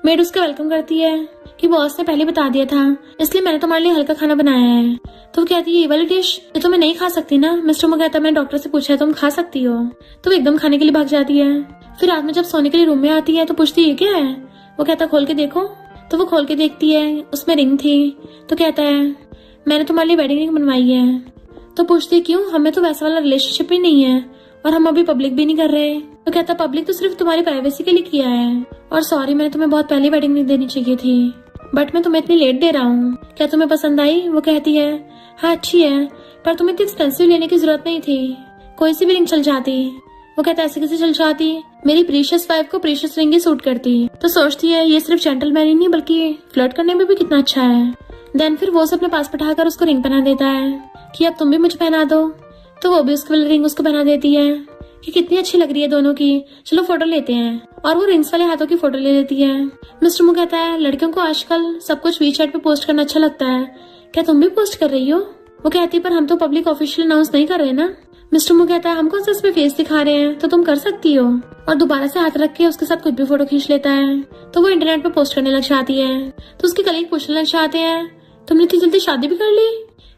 मेड उसका वेलकम करती है कि बॉस ने पहले बता दिया था इसलिए मैंने तुम्हारे लिए हल्का खाना बनाया है। तो वो कहती है ये वाली डिश ये तो मैं नहीं खा सकती ना। मिस्टर मू कहता मैंने डॉक्टर से पूछा है तुम खा सकती हो। तो वो एकदम खाने के लिए भाग जाती है। फिर रात में जब सोने के लिए रूम में आती है तो पूछती है क्या है। वो कहता खोल के देखो। तो वो खोल के देखती है, उसमें रिंग थी। तो कहता है मैंने तुम्हारे लिए वेडिंग रिंग बनवाई है। तो पूछती है क्यों, हमें तो वैसा वाला रिलेशनशिप ही नहीं है और हम अभी पब्लिक भी नहीं कर रहे। तो कहता पब्लिक तो सिर्फ तुम्हारी प्राइवेसी के लिए किया है, और सॉरी मैंने तुम्हें बहुत पहले वेडिंग रिंग देनी चाहिए थी, बट मैं तुम्हें इतनी लेट दे रहा हूँ, क्या तुम्हें पसंद आई। वो कहती है हाँ अच्छी है, पर तुम्हें इतनी एक्सपेंसिव लेने की जरूरत नहीं थी, कोई सी भी रिंग चल जाती। वो कहता ऐसे कैसे चल जाती, मेरी प्रीशियस वाइफ को प्रीशियस रिंग ही सूट करती। तो सोचती है ये सिर्फ जेंटलमैन ही नहीं बल्कि फ्लर्ट करने में भी कितना अच्छा है। देन फिर वो अपने पास बैठाकर उसको रिंग पहना देता है कि अब तुम भी मुझे पहना दो। तो वो भी उसकी रिंग उसको पहना देती है कि कितनी अच्छी लग रही है दोनों की, चलो फोटो लेते हैं। और वो रिंग्स वाले हाथों की फोटो ले लेती है। मिस्टर मू कहता है लड़कियों को आजकल सब कुछ वीचैट पे पोस्ट करना अच्छा लगता है, क्या तुम भी पोस्ट कर रही हो? वो कहती है पर हम तो पब्लिक ऑफिशियल अनाउंस नहीं कर रहे ना। मिस्टर मू कहता है हम कौन सा इसमें फेस दिखा रहे हैं, तो तुम कर सकती हो। और दोबारा से हाथ रख के उसके साथ कुछ भी फोटो खींच लेता है। तो वो इंटरनेट पे पोस्ट करने लग जाती है। तो उसके कलीग पूछने लग जाते हैं तुमने इतनी जल्दी शादी भी कर ली?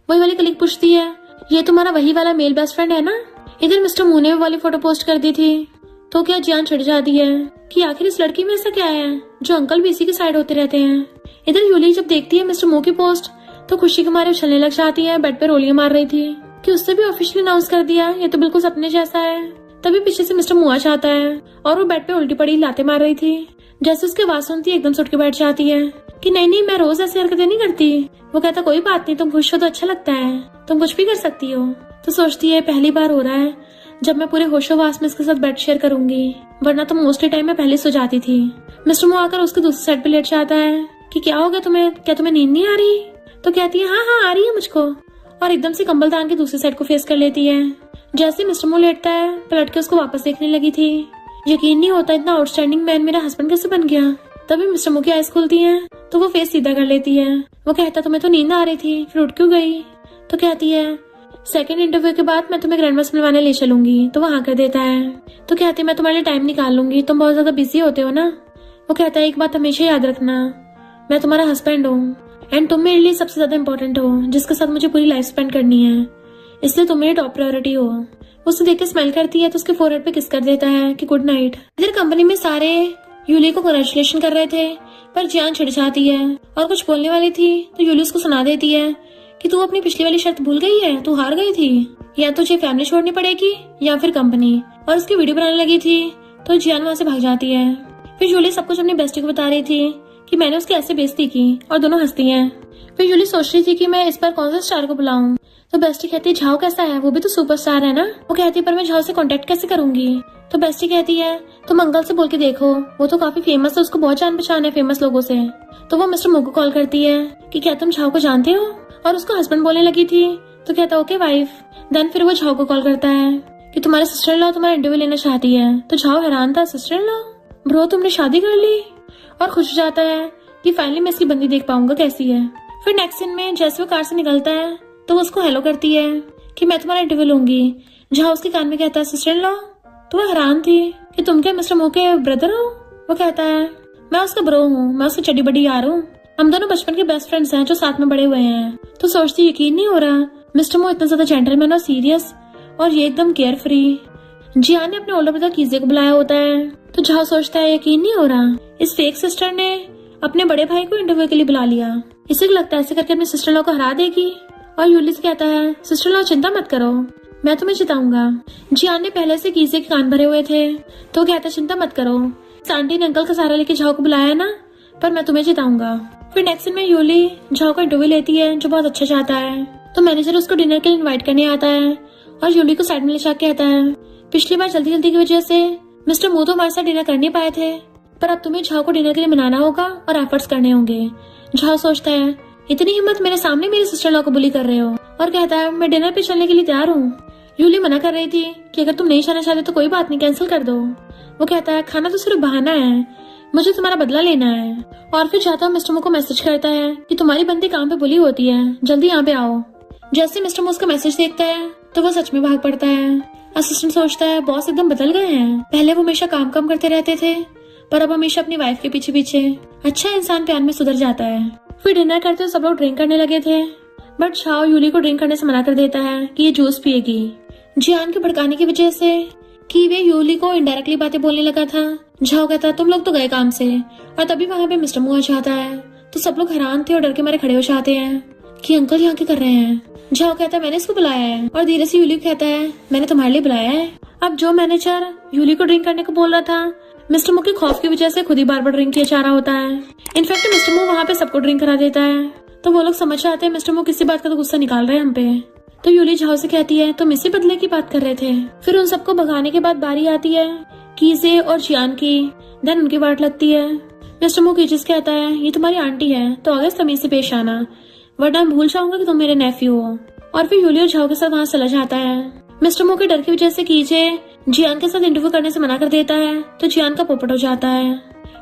वही वाली कलीग पूछती है ये तुम्हारा वही वाला मेल बेस्ट फ्रेंड है ना? इधर मिस्टर मू ने वो वाली फोटो पोस्ट कर दी थी। तो क्या जियान छिड़ जाती है कि आखिर इस लड़की में ऐसा क्या है जो अंकल भी इसी के साइड होते रहते हैं। इधर यूली जब देखती है मिस्टर मू की पोस्ट तो खुशी के मारे उछलने लग जाती है। बेड पे रोलियां मार रही थी कि उससे भी ऑफिशियली अनाउंस कर दिया, ये तो बिल्कुल सपने जैसा है। तभी पीछे से मिस्टर मुआ चाहता है और वो बेड पे उल्टी पड़ी लाते मार रही थी। जैसे उसकी आवाज सुनती है एकदम से उठ के बैठ जाती है कि नहीं मैं रोज ऐसी हरकतें नहीं करती। वो कहता कोई बात नहीं, तुम खुश हो तो अच्छा लगता है, तुम कुछ भी कर सकती हो। तो सोचती है पहली बार हो रहा है जब मैं पूरे होशोवास में इसके साथ बेड शेयर करूंगी, वरना तो मोस्टली टाइम मैं पहले सो जाती थी। मिस्टर मो आकर उसके दूसरी साइड पे लेट जाता है कि क्या हो गया तुम्हें, क्या तुम्हें नींद नहीं आ रही? तो कहती है हाँ आ रही है मुझको, और एकदम से कंबल तान के दूसरी साइड को फेस कर लेती है। जैसे मिस्टर मो लेटता है पलट के उसको वापस देखने लगी थी। यकीन नहीं होता इतना आउटस्टैंडिंग मैन मेरा हस्बैंड कैसे बन गया। तभी मिस्टर मो की आईज खुलती हैं तो वो फेस सीधा कर लेती है। वो कहता तुम्हें तो नींद आ रही थी फिर उठ क्यों गई? तो कहती है सेकंड इंटरव्यू के बाद मैं तुम्हें ग्रैंड मास मिलवाने ले चलूंगी। तो वो हाँ कर देता है। तो कहती है मैं तुम्हारे लिए टाइम निकाल लूंगी, तुम बहुत ज्यादा बिजी होते हो ना। वो कहता है एक बात हमेशा याद रखना, मैं तुम्हारा हस्बैंड हूँ एंड तुम मेरे लिए सबसे ज्यादा इम्पोर्टेंट हो, जिसके साथ मुझे पूरी लाइफ स्पेंड करनी है, इसलिए तुम मेरी टॉप प्रायोरिटी हो। उसे देख के स्माइल करती है तो उसके फोरहेड पे किस कर देता है कि गुड नाइट। इधर कंपनी में सारे यूली को कांग्रेचुलेशन कर रहे थे पर जियान छिड़ जाती है और कुछ बोलने वाली थी तो यूली उसको सुना देती है कि तू अपनी पिछली वाली शर्त भूल गई है, तू हार गई थी, या तुझे फैमिली छोड़नी पड़ेगी या फिर कंपनी। और उसकी वीडियो बनाने लगी थी तो जियान वहाँ से भाग जाती है। फिर यूली सब कुछ अपनी बेस्टी को बता रही थी कि मैंने उसकी ऐसे बेइज्जती की और दोनों हंसती हैं। फिर यूली सोच रही थी कि मैं इस बार कौन सा स्टार को बुलाऊं। तो बेस्टी कहती है झाओ कैसा है, वो भी तो सुपरस्टार है ना। वो कहती है पर मैं झाओ से कांटेक्ट कैसे करूंगी। तो बेस्टी कहती है तुम अंकल से बोल के देखो, वो तो काफी फेमस है, उसको बहुत जान पहचान है फेमस लोगों से। तो वो मिस्टर मो को कॉल करती है कि क्या तुम झाओ को जानते हो, और उसको हस्बैंड बोलने लगी थी। तो कहता ओके वाइफ। देन फिर वो झाओ को कॉल करता है कि तुम्हारे सिस्टर इन लॉ तुम्हारा इंटरव्यू लेना चाहती है। तो झाओ हैरान था, सिस्टर इन लॉ ब्रो तुमने शादी कर ली, और खुश हो जाता है कि फाइनली मैं इसकी बंदी देख पाऊंगा कैसी है। फिर नेक्स्ट सीन में जैसे वो कार से निकलता है तो वो उसको हेलो करती है कि मैं तुम्हारा इंटरव्यू लूंगी। जहाँ उसके कान में कहता है सिस्टर इन लॉ। तो वो हैरान थी कि तुम क्या मिस्टर मो के ब्रदर हो। वो कहता है मैं उसका ब्रो हूँ, मैं उसकी चड्डी बड़ी यार हूँ, हम दोनों बचपन के बेस्ट फ्रेंड्स हैं जो साथ में बड़े हुए हैं। तो सोचती यकीन नहीं हो रहा मिस्टर मो इतना ज्यादा जेंटलमैन और सीरियस, और ये एकदम केयर फ्री। जियान ने अपने ओल्डर ब्रदर कीजे को बुलाया होता है। तो जहाँ सोचता है यकीन नहीं हो रहा इस फेक सिस्टर ने अपने बड़े भाई को इंटरव्यू के लिए बुला लिया, इसे लगता है ऐसे करके अपने सिस्टर लॉ को हरा देगी। और यूली से कहता है सिस्टर लॉ चिंता मत करो, मैं तुम्हें जिताऊंगा। जियान ने पहले से कीजे के कान भरे हुए थे तो कहता चिंता मत करो, आंटी ने अंकल का सहारा लेके झाओ को बुलाया ना, पर मैं तुम्हें जिताऊंगा। फिर नेक्स्ट दिन में यूली झाओ का इंटरव्यू लेती है जो बहुत अच्छा चाहता है। तो मैनेजर उसको डिनर के लिए इन्वाइट करने आता है और यूली को साइड में ले जाकर कहता है पिछली बार जल्दी जल्दी की वजह से मिस्टर मो तो हमारे साथ डिनर कर नहीं पाए थे, पर अब तुम्हें झाओ को डिनर के लिए मनाना होगा और एफर्ट्स करने होंगे। झाओ सोचता है इतनी हिम्मत, मेरे सामने मेरी सिस्टर लॉ को बुली कर रहे हो, और कहता है मैं डिनर पे चलने के लिए तैयार हूँ। यूली मना कर रही थी कि अगर तुम नहीं जाना चाहते तो कोई बात नहीं, कैंसिल कर दो। वो कहता है खाना तो सिर्फ बहाना है, मुझे तुम्हारा बदला लेना है। और फिर जाता हुआ मिस्टर मो को मैसेज करता है कि तुम्हारी बंदी काम पे बुली होती है, जल्दी यहाँ पे आओ। जैसे मिस्टर मो उसका मैसेज देखता है तो वो सच में भाग पड़ता है। असिस्टेंट सोचता है बॉस एकदम बदल गए हैं, पहले वो हमेशा काम कम करते रहते थे पर अब हमेशा अपनी वाइफ के पीछे पीछे। अच्छा इंसान प्यार में सुधर जाता है। फिर डिनर करते हुए सब लोग ड्रिंक करने लगे थे, बट झाओ यूली को ड्रिंक करने से मना कर देता है कि ये जूस पिएगी। जियान के भड़काने की वजह से कि वे यूली को इनडायरेक्टली बातें बोलने लगा था। झाओ कहता तुम लोग तो गए काम से, और तभी वहाँ पे मिस्टर मो आ जाता है। तो सब लोग हैरान थे और डर के मारे खड़े हो जाते हैं कि अंकल यहाँ क्या कर रहे हैं। झाओ कहता है मैंने इसको बुलाया है, और धीरे से यूली कहता है मैंने तुम्हारे लिए बुलाया है। अब जो मैनेजर यूली को ड्रिंक करने को बोल रहा था, मिस्टर मो के खौफ की वजह से खुद ही बार बार ड्रिंक किया जा रहा होता है। इनफैक्ट मिस्टर मो वहाँ पे सबको ड्रिंक करा देता है। तो वो लोग समझ जाते हैं मिस्टर मो किसी बात का तो गुस्सा निकाल रहे हैं हम पे। तो यूली झाओ से कहती है तुम इसी बदले की बात कर रहे थे। फिर उन सबको भगाने के बाद बारी आती है कीजे और जियान की। देन उनकी वाट लगती है। मिस्टर मो कीजिस कहता है ये तुम्हारी आंटी है तो अगस्त तमीज से पेश आना, वरना भूल जाऊंगा कि तुम मेरे नेफ्यू हो। और फिर यूली और झाओ के साथ वहाँ चला जाता है। मिस्टर मो के डर की वजह से कीजे जियान के साथ इंटरव्यू करने से मना कर देता है तो जियान का पोपट हो जाता है।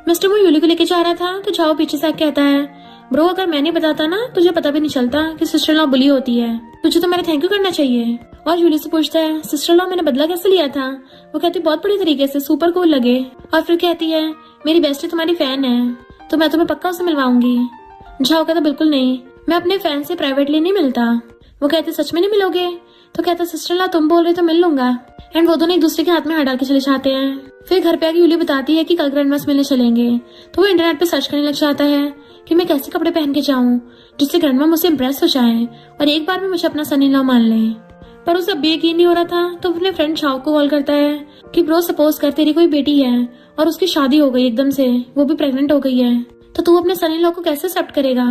मिस्टर मो यूली को लेके जा रहा था तो झाओ पीछे से आके कहता है, ब्रो अगर मैं नहीं बताता ना तुझे पता भी नहीं चलता कि सिस्टर लॉ बुली होती है, तुझे तो मेरा थैंक यू करना चाहिए। और यूली से पूछता है, सिस्टर लॉ मैंने बदला कैसे लिया था? वो कहती बहुत बड़ी तरीके से, सुपर कूल लगे। और फिर कहती है, मेरी बेस्टी तुम्हारी फैन है तो मैं तुम्हें पक्का उसे मिलवाऊंगी। झाओ कहता बिल्कुल नहीं, मैं अपने फैन से प्राइवेटली नहीं मिलता। वो कहते सच में नहीं मिलोगे? तो कहता सिस्टर लॉ तुम बोल रहे तो मिल लूंगा। एंड वो दोनों एक दूसरे के हाथ में हाथ डाल के चले जाते हैं। फिर घर पे आके यूली बताती है कि कल ग्रैंड मास मिलने चलेंगे। तो वो इंटरनेट पे सर्च करने लग जाता है कि मैं कैसे कपड़े पहन के जाऊं जिससे ग्रैंड मां मुझसे इम्प्रेस हो जाए और एक बार में मुझे अपना सन इन लॉ मान ले। पर उसे अब यकीन नहीं हो रहा था तो अपने फ्रेंड झाओ को कॉल करता है कि ब्रो सपोज कर तेरी कोई बेटी है और उसकी शादी हो गई एकदम से, वो भी प्रेग्नेंट हो गई है, तो तू अपने सन इन लॉ को कैसे एक्सेप्ट करेगा?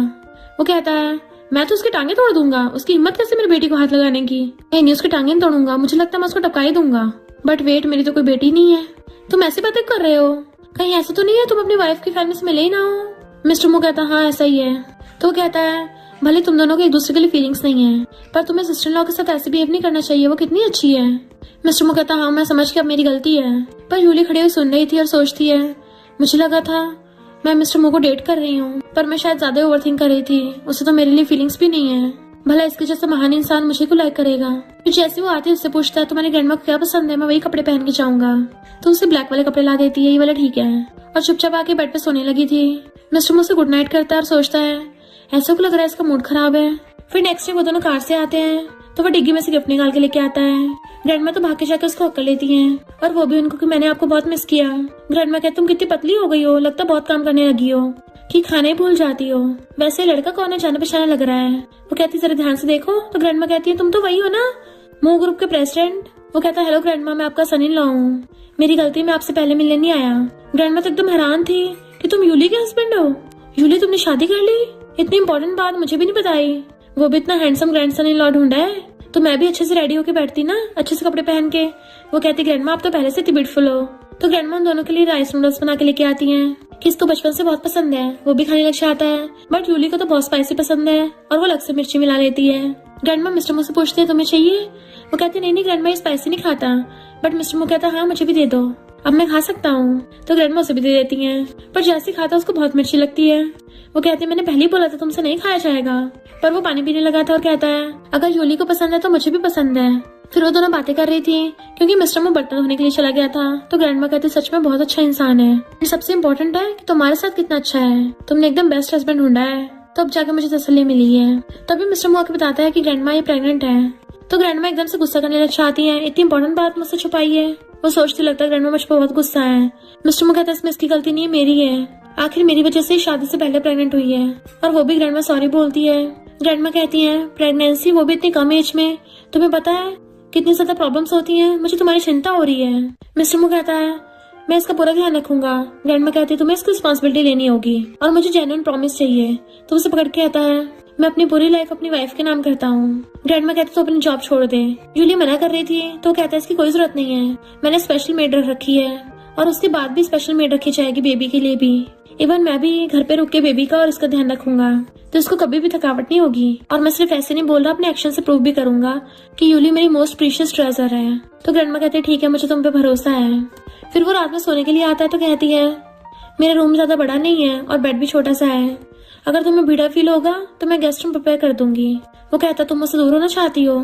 वो कहता है, मैं तो उसकी टांगे तोड़ दूंगा, उसकी हिम्मत कैसे मेरी बेटी को हाथ लगाने की? नहीं उसकी टांगे नहीं तोड़ूंगा, मुझे लगता है मैं उसको टपका ही दूंगा। बट वेट, मेरी तो कोई बेटी नहीं है। तुम ऐसी बातें कर रहे हो? कहीं ऐसा तो नहीं है तुम अपनी वाइफ की फैमिली से मिले ही ना हो? मिस्टर मो कहता हाँ ऐसा ही है। तो वो कहता है, भले तुम दोनों के एक दूसरे के लिए फीलिंग्स नहीं है पर तुम्हें सिस्टर लॉ के साथ ऐसे बिहेव नहीं करना चाहिए, वो कितनी अच्छी है। मिस्टर मो कहता हाँ मैं समझ के अब मेरी गलती है। पर यूली खड़ी हुई सुन रही थी और सोचती है, मुझे लगा था मैं मिस्टर मो को डेट कर रही हूँ पर मैं शायद ज्यादा ओवरथिंक कर रही थी, उसे तो मेरे लिए फीलिंग्स भी नहीं है। भला इसके जैसा महान इंसान मुझे को लाइक करेगा? फिर जैसे वो आती है उससे पूछता है तुम्हारे ग्रैंडमा को क्या पसंद है, मैं वही कपड़े पहन के जाऊंगा। तो उसे ब्लैक वाले कपड़े ला देती है, ये वाला ठीक है, और चुपचाप आके बेड पे सोने लगी थी। मिस्टर मो से गुड नाइट करता है और सोचता है ऐसा को लग रहा है इसका मूड खराब है। फिर नेक्स्ट डे वो दोनों कार से आते हैं तो वो डिग्गी में से गिफ्ट निकाल के लेके आता है। ग्रैंडमा तो भाग के जाकर उसको हक कर लेती हैं और वो भी उनको कि मैंने आपको बहुत मिस किया। ग्रैंडमा कहती तुम कितनी पतली हो गई हो, लगता बहुत काम करने लगी हो कि खाना ही भूल जाती हो। वैसे लड़का कौन है, जाना पहचाना लग रहा है। वो कहती जरा ध्यान से देखो। तो ग्रैंडमा कहती है तुम तो वही हो ना, मो ग्रुप के प्रेसिडेंट। वो कहता है हेलो ग्रैंडमा, मैं आपका सन इन लॉ हूँ, मेरी गलती, मैं आपसे पहले मिलने नहीं आया। ग्रैंडमा तो एकदम हैरान थी कि तुम यूली के हस्बैंड हो। यूली तुमने शादी कर ली? इतनी इंपॉर्टेंट बात मुझे भी नहीं बताई। वो भी इतना handsome grand son in law ढूंढा है तो मैं भी अच्छे से रेडी होके बैठती ना, अच्छे से कपड़े पहन के। वो कहती ग्रैंडमा आप तो पहले से इतनी ब्यूटीफुल हो। तो ग्रैंडमा उन दोनों के लिए राइस नूडल्स बना के लेके आती हैं कि इसको बचपन से बहुत पसंद है, वो भी खाने लग जाता है। बट यूली को तो बहुत स्पाइसी पसंद है और वो अलग से मिर्ची मिला लेती है। ग्रैंडमा मिस्टर मो से पूछते हैं तुम्हें चाहिए? वो कहते नहीं ग्रैंडमा ये स्पाइसी नहीं खाता। बट मिस्टर मो कहता हाँ मुझे भी दे दो, अब मैं खा सकता हूँ। तो ग्रैंडमा उसे भी दे देती हैं, पर जैसे खाता उसको बहुत मिर्ची लगती है। वो कहती है मैंने पहले ही बोला था तुमसे नहीं खाया जाएगा। पर वो पानी पीने लगा था और कहता है अगर यूली को पसंद है तो मुझे भी पसंद है। फिर वो दोनों बातें कर रही थी क्योंकि मिस्टर मो बर्तन धोने के लिए चला गया था। तो ग्रैंडमा कहते सच में बहुत अच्छा इंसान है, सबसे इम्पोर्टेंट है कि तुम्हारे साथ कितना अच्छा है, तुमने एकदम बेस्ट हस्बैंड ढूंढा है। तो अब जाके मुझे तसल्ली मिली है। तभी मिस्टर मो आके बताता है कि ग्रैंडमा ये प्रेग्नेंट है। तो ग्रैंडमा एकदम से गुस्सा करने लग जाती है, इतनी इंपॉर्टेंट बात मुझसे छुपाई है। वो सोचती लगता है ग्रैंडमा मुझ पर बहुत गुस्सा है। मिस्टर मो कहता है इसमें इसकी गलती नहीं है, मेरी है, आखिर मेरी वजह से शादी से पहले प्रेग्नेंट हुई है। और वो भी ग्रैंडमा सॉरी बोलती है। ग्रैंडमा कहती है प्रेगनेंसी, वो भी इतनी कम एज में, तुम्हें पता है कितनी ज्यादा प्रॉब्लम्स होती हैं, मुझे तुम्हारी चिंता हो रही है। मिस्टर मो कहता है मैं इसका पूरा ध्यान रखूंगा। ग्रैंडमा कहती है तुम्हें इसकी रिस्पॉन्सिबिलिटी लेनी होगी और मुझे जेन्युइन प्रॉमिस चाहिए। तो उसे पकड़ के कहता है मैं अपनी पूरी लाइफ अपनी वाइफ के नाम करता हूँ। ग्रैंडमा कहती तो अपनी जॉब छोड़ दे। यूली मना कर रही थी तो कहता है इसकी कोई जरूरत नहीं है, मैंने स्पेशल मेड रख रखी है और उसके बाद भी स्पेशल मेड रखी जाएगी बेबी के लिए भी। इवन मैं भी घर पे रुक के बेबी का और इसका ध्यान रखूंगा तो इसको कभी भी थकावट नहीं होगी। और मैं सिर्फ ऐसे नहीं बोल रहा, अपने एक्शन से प्रूव भी करूंगा कि यूली मेरी मोस्ट प्रीशियस ट्रेजर है। तो ग्रैंडमा कहते हैं ठीक है, मुझे तुम पे भरोसा है। फिर वो रात में सोने के लिए आता है तो कहती है मेरा रूम ज्यादा बड़ा नहीं है और बेड भी छोटा सा है, अगर तुम्हें भीड़ा फील होगा तो मैं गेस्ट रूम प्रिपेयर कर दूंगी। वो कहता तुम मुझसे दूर होना चाहती हो?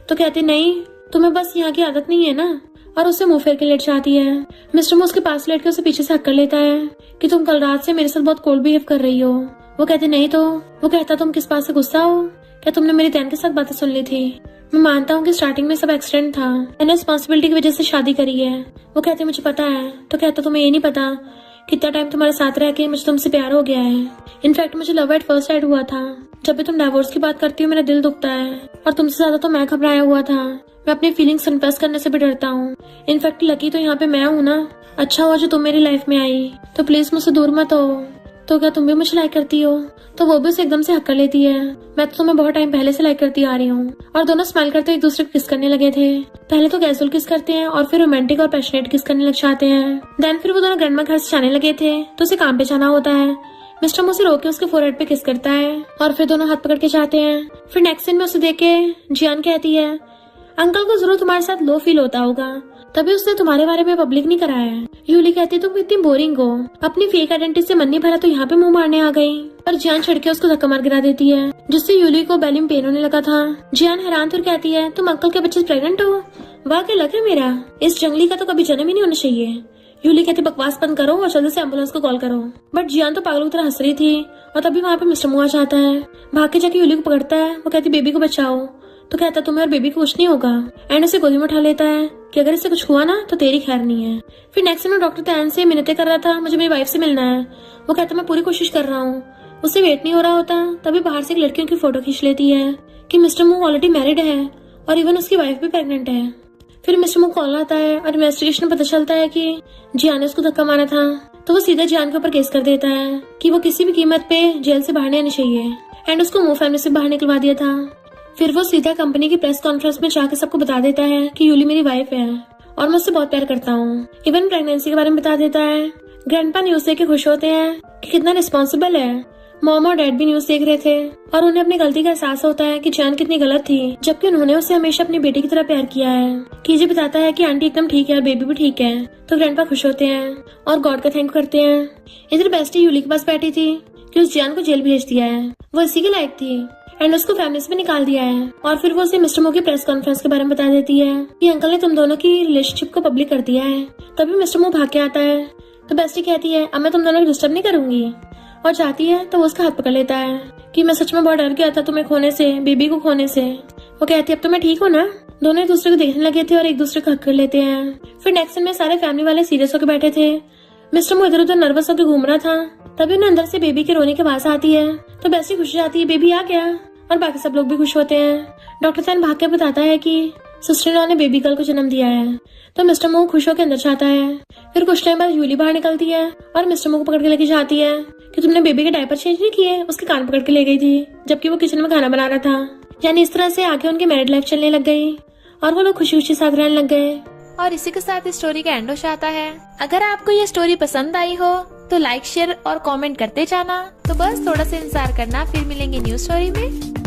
तो कहती नहीं, तुम्हें बस यहाँ की आदत नहीं है ना, और उससे मुंह फेर के लेट जाती है। मिस्टर मो उसके पास लेट के उसे पीछे से हक कर लेता है कि तुम कल रात से मेरे साथ बहुत कोल्ड बिहेव कर रही हो। वो कहती नहीं तो। वो कहता तुम किस बात से गुस्सा हो, क्या तुमने मेरी दैन के साथ बातें सुन ली थी? मैं मानता हूँ कि स्टार्टिंग में सब एक्सीडेंट था, मैंने रिस्पॉन्सिबिलिटी की वजह से शादी करी है। वो कहती मुझे पता है। तो कहता तुम्हें ये नहीं पता कितना टाइम तुम्हारे साथ रह के मुझे तुमसे प्यार हो गया है। इनफैक्ट मुझे लव एट फर्स्ट साइड हुआ था। जब भी तुम डाइवोर्स की बात करती हो मेरा दिल दुखता है, और तुमसे ज्यादा तो मैं घबराया हुआ था। मैं अपनी फीलिंग्स कन्फेस करने से भी डरता हूँ। इनफैक्ट लकी तो यहाँ पे मैं हूँ ना, अच्छा हुआ जो तुम मेरी लाइफ में आई, तो प्लीज मुझसे दूर मत हो। तो क्या तुम भी मुझे लाइक करती हो? तो वो भी उसे एकदम से हक कर लेती है। मैं तो तुम्हें बहुत टाइम पहले से लाइक करती आ रही हूँ। और दोनों स्माइल करते एक दूसरे को किस करने लगे थे। पहले तो कैजुअल किस करते हैं और फिर रोमांटिक और पैशनेट किस करने लग जाते हैं। देन फिर वो दोनों ग्रैंडमा घर से जाने लगे थे तो उसे काम पे जाना होता है। मिस्टर मो उसे रोक के उसके फोरहेड पे किस करता है और फिर दोनों हाथ पकड़ के जाते हैं। फिर नेक्स्ट सीन में उसे देख के जियान कहती है अंकल को जरूर तुम्हारे साथ लो फील होता होगा, तभी उसने तुम्हारे बारे में पब्लिक नहीं कराया। यूली कहती तुम इतनी बोरिंग हो, अपनी फेक आइडेंटिटी से मन नहीं भरा तो यहाँ पे मुंह मारने आ गई। और जियान छिड़ के उसको धक्का मार गिरा देती है, जिससे यूली को बेली में पेन होने लगा था। जियान हैरान तो कहती है तुम अंकल के बच्चे से प्रेग्नेंट हो? वाह क्या लग रहा है मेरा, इस जंगली का तो कभी जन्म ही नहीं होना चाहिए। यूली कहती बकवास बंद करो और जल्दी से एम्बुलेंस को कॉल करो। बट जियान तो पागलों की तरह हंस रही थी और तभी वहाँ पे मिस्टर मू आ जाता है। भाग के जाके यूली को पकड़ता है। वो कहती बेबी को बचाओ। तो कहता तुम्हें और बेबी को कुछ नहीं होगा एंड उसे गोदी में उठा लेता है कि अगर इससे कुछ हुआ ना तो तेरी खैर नहीं है। फिर नेक्स्ट में डॉक्टर तैन से मिन्नतें कर रहा था मुझे मेरी वाइफ से मिलना है। वो कहता मैं पूरी कोशिश कर रहा हूँ। उससे वेट नहीं हो रहा होता तभी बाहर से एक लड़की की फोटो खींच लेती है कि मिस्टर मू ऑलरेडी मैरिड है और इवन उसकी वाइफ भी प्रेग्नेंट है। फिर मिस्टर मू कॉल आता है और इन्वेस्टिगेशन में पता चलता है कि जियान ने उसको धक्का मारा था। तो वो सीधा जियान के ऊपर केस कर देता है कि वो किसी भी कीमत पे जेल से बाहर नहीं आनी चाहिए एंड उसको मू फैमिली से बाहर निकलवा दिया था। फिर वो सीधा कंपनी की प्रेस कॉन्फ्रेंस में जाकर सबको बता देता है कि यूली मेरी वाइफ है और मैं उससे बहुत प्यार करता हूँ। इवन प्रेगनेंसी के बारे में बता देता है। ग्रैंडपा न्यूज देख के खुश होते हैं कि कितना रिस्पॉन्सिबल है। मॉम और डैड भी न्यूज देख रहे थे और उन्हें अपनी गलती का एहसास होता है कि जान कितनी गलत थी, जबकि उन्होंने उसे हमेशा अपनी बेटी की तरह प्यार किया है। कीजे बताता है कि आंटी एकदम ठीक है और बेबी भी ठीक है। तो ग्रैंडपा खुश होते हैं और गॉड का थैंक करते हैं। इधर बेस्टी यूली के पास बैठी थी कि उस जान को जेल भेज दिया है, वो इसी के लायक थी एंड उसको फैमिली से भी निकाल दिया है। और फिर वो उसे मिस्टर मू की प्रेस कॉन्फ्रेंस के बारे में बता देती है कि अंकल ने तुम दोनों की रिलेशनशिप को पब्लिक कर दिया है। तभी मिस्टर मू भाग के आता है। तो बेस्टी कहती है अब मैं तुम दोनों को डिस्टर्ब नहीं करूंगी और जाती है। तो वो उसका हाथ पकड़ लेता है कि मैं सच में बहुत डर गया था तुम्हें खोने से, बेबी को खोने से। वो कहती है अब तो मैं ठीक हूँ ना। दोनों एक दूसरे को देखने लगे थे और एक दूसरे को हक कर लेते हैं। फिर नेक्स्ट सीन में सारे फैमिली वाले सीरियस होकर बैठे थे। मिस्टर मू इधर उधर नर्वस होकर घूम रहा था। तभी उन्हें अंदर से बेबी के रोने की आवाज आती है। तो बेस्टी खुश हो जाती है बेबी आ गया और बाकी सब लोग भी खुश होते हैं। डॉक्टर तैन भाग के बताता है कि सिस्टर इन लॉ ने बेबी गर्ल को जन्म दिया है। तो मिस्टर मू खुश होकर अंदर जाता है। फिर कुछ टाइम बाद यूली बाहर निकलती है और मिस्टर मू को पकड़ के लेके जाती है कि तुमने बेबी के डायपर चेंज नहीं किए। उसके कान पकड़ के ले गई थी जबकि वो किचन में खाना बना रहा था। यानी इस तरह से आगे उनकी मैरिड लाइफ चलने लग गई और वो लोग खुशी खुशी साथ रहने लग गए। और इसी के साथ इस स्टोरी का एंड हो जाता है। अगर आपको ये स्टोरी पसंद आई हो तो लाइक शेयर और कमेंट करते जाना। तो बस थोड़ा सा इंतजार करना, फिर मिलेंगे न्यू स्टोरी में।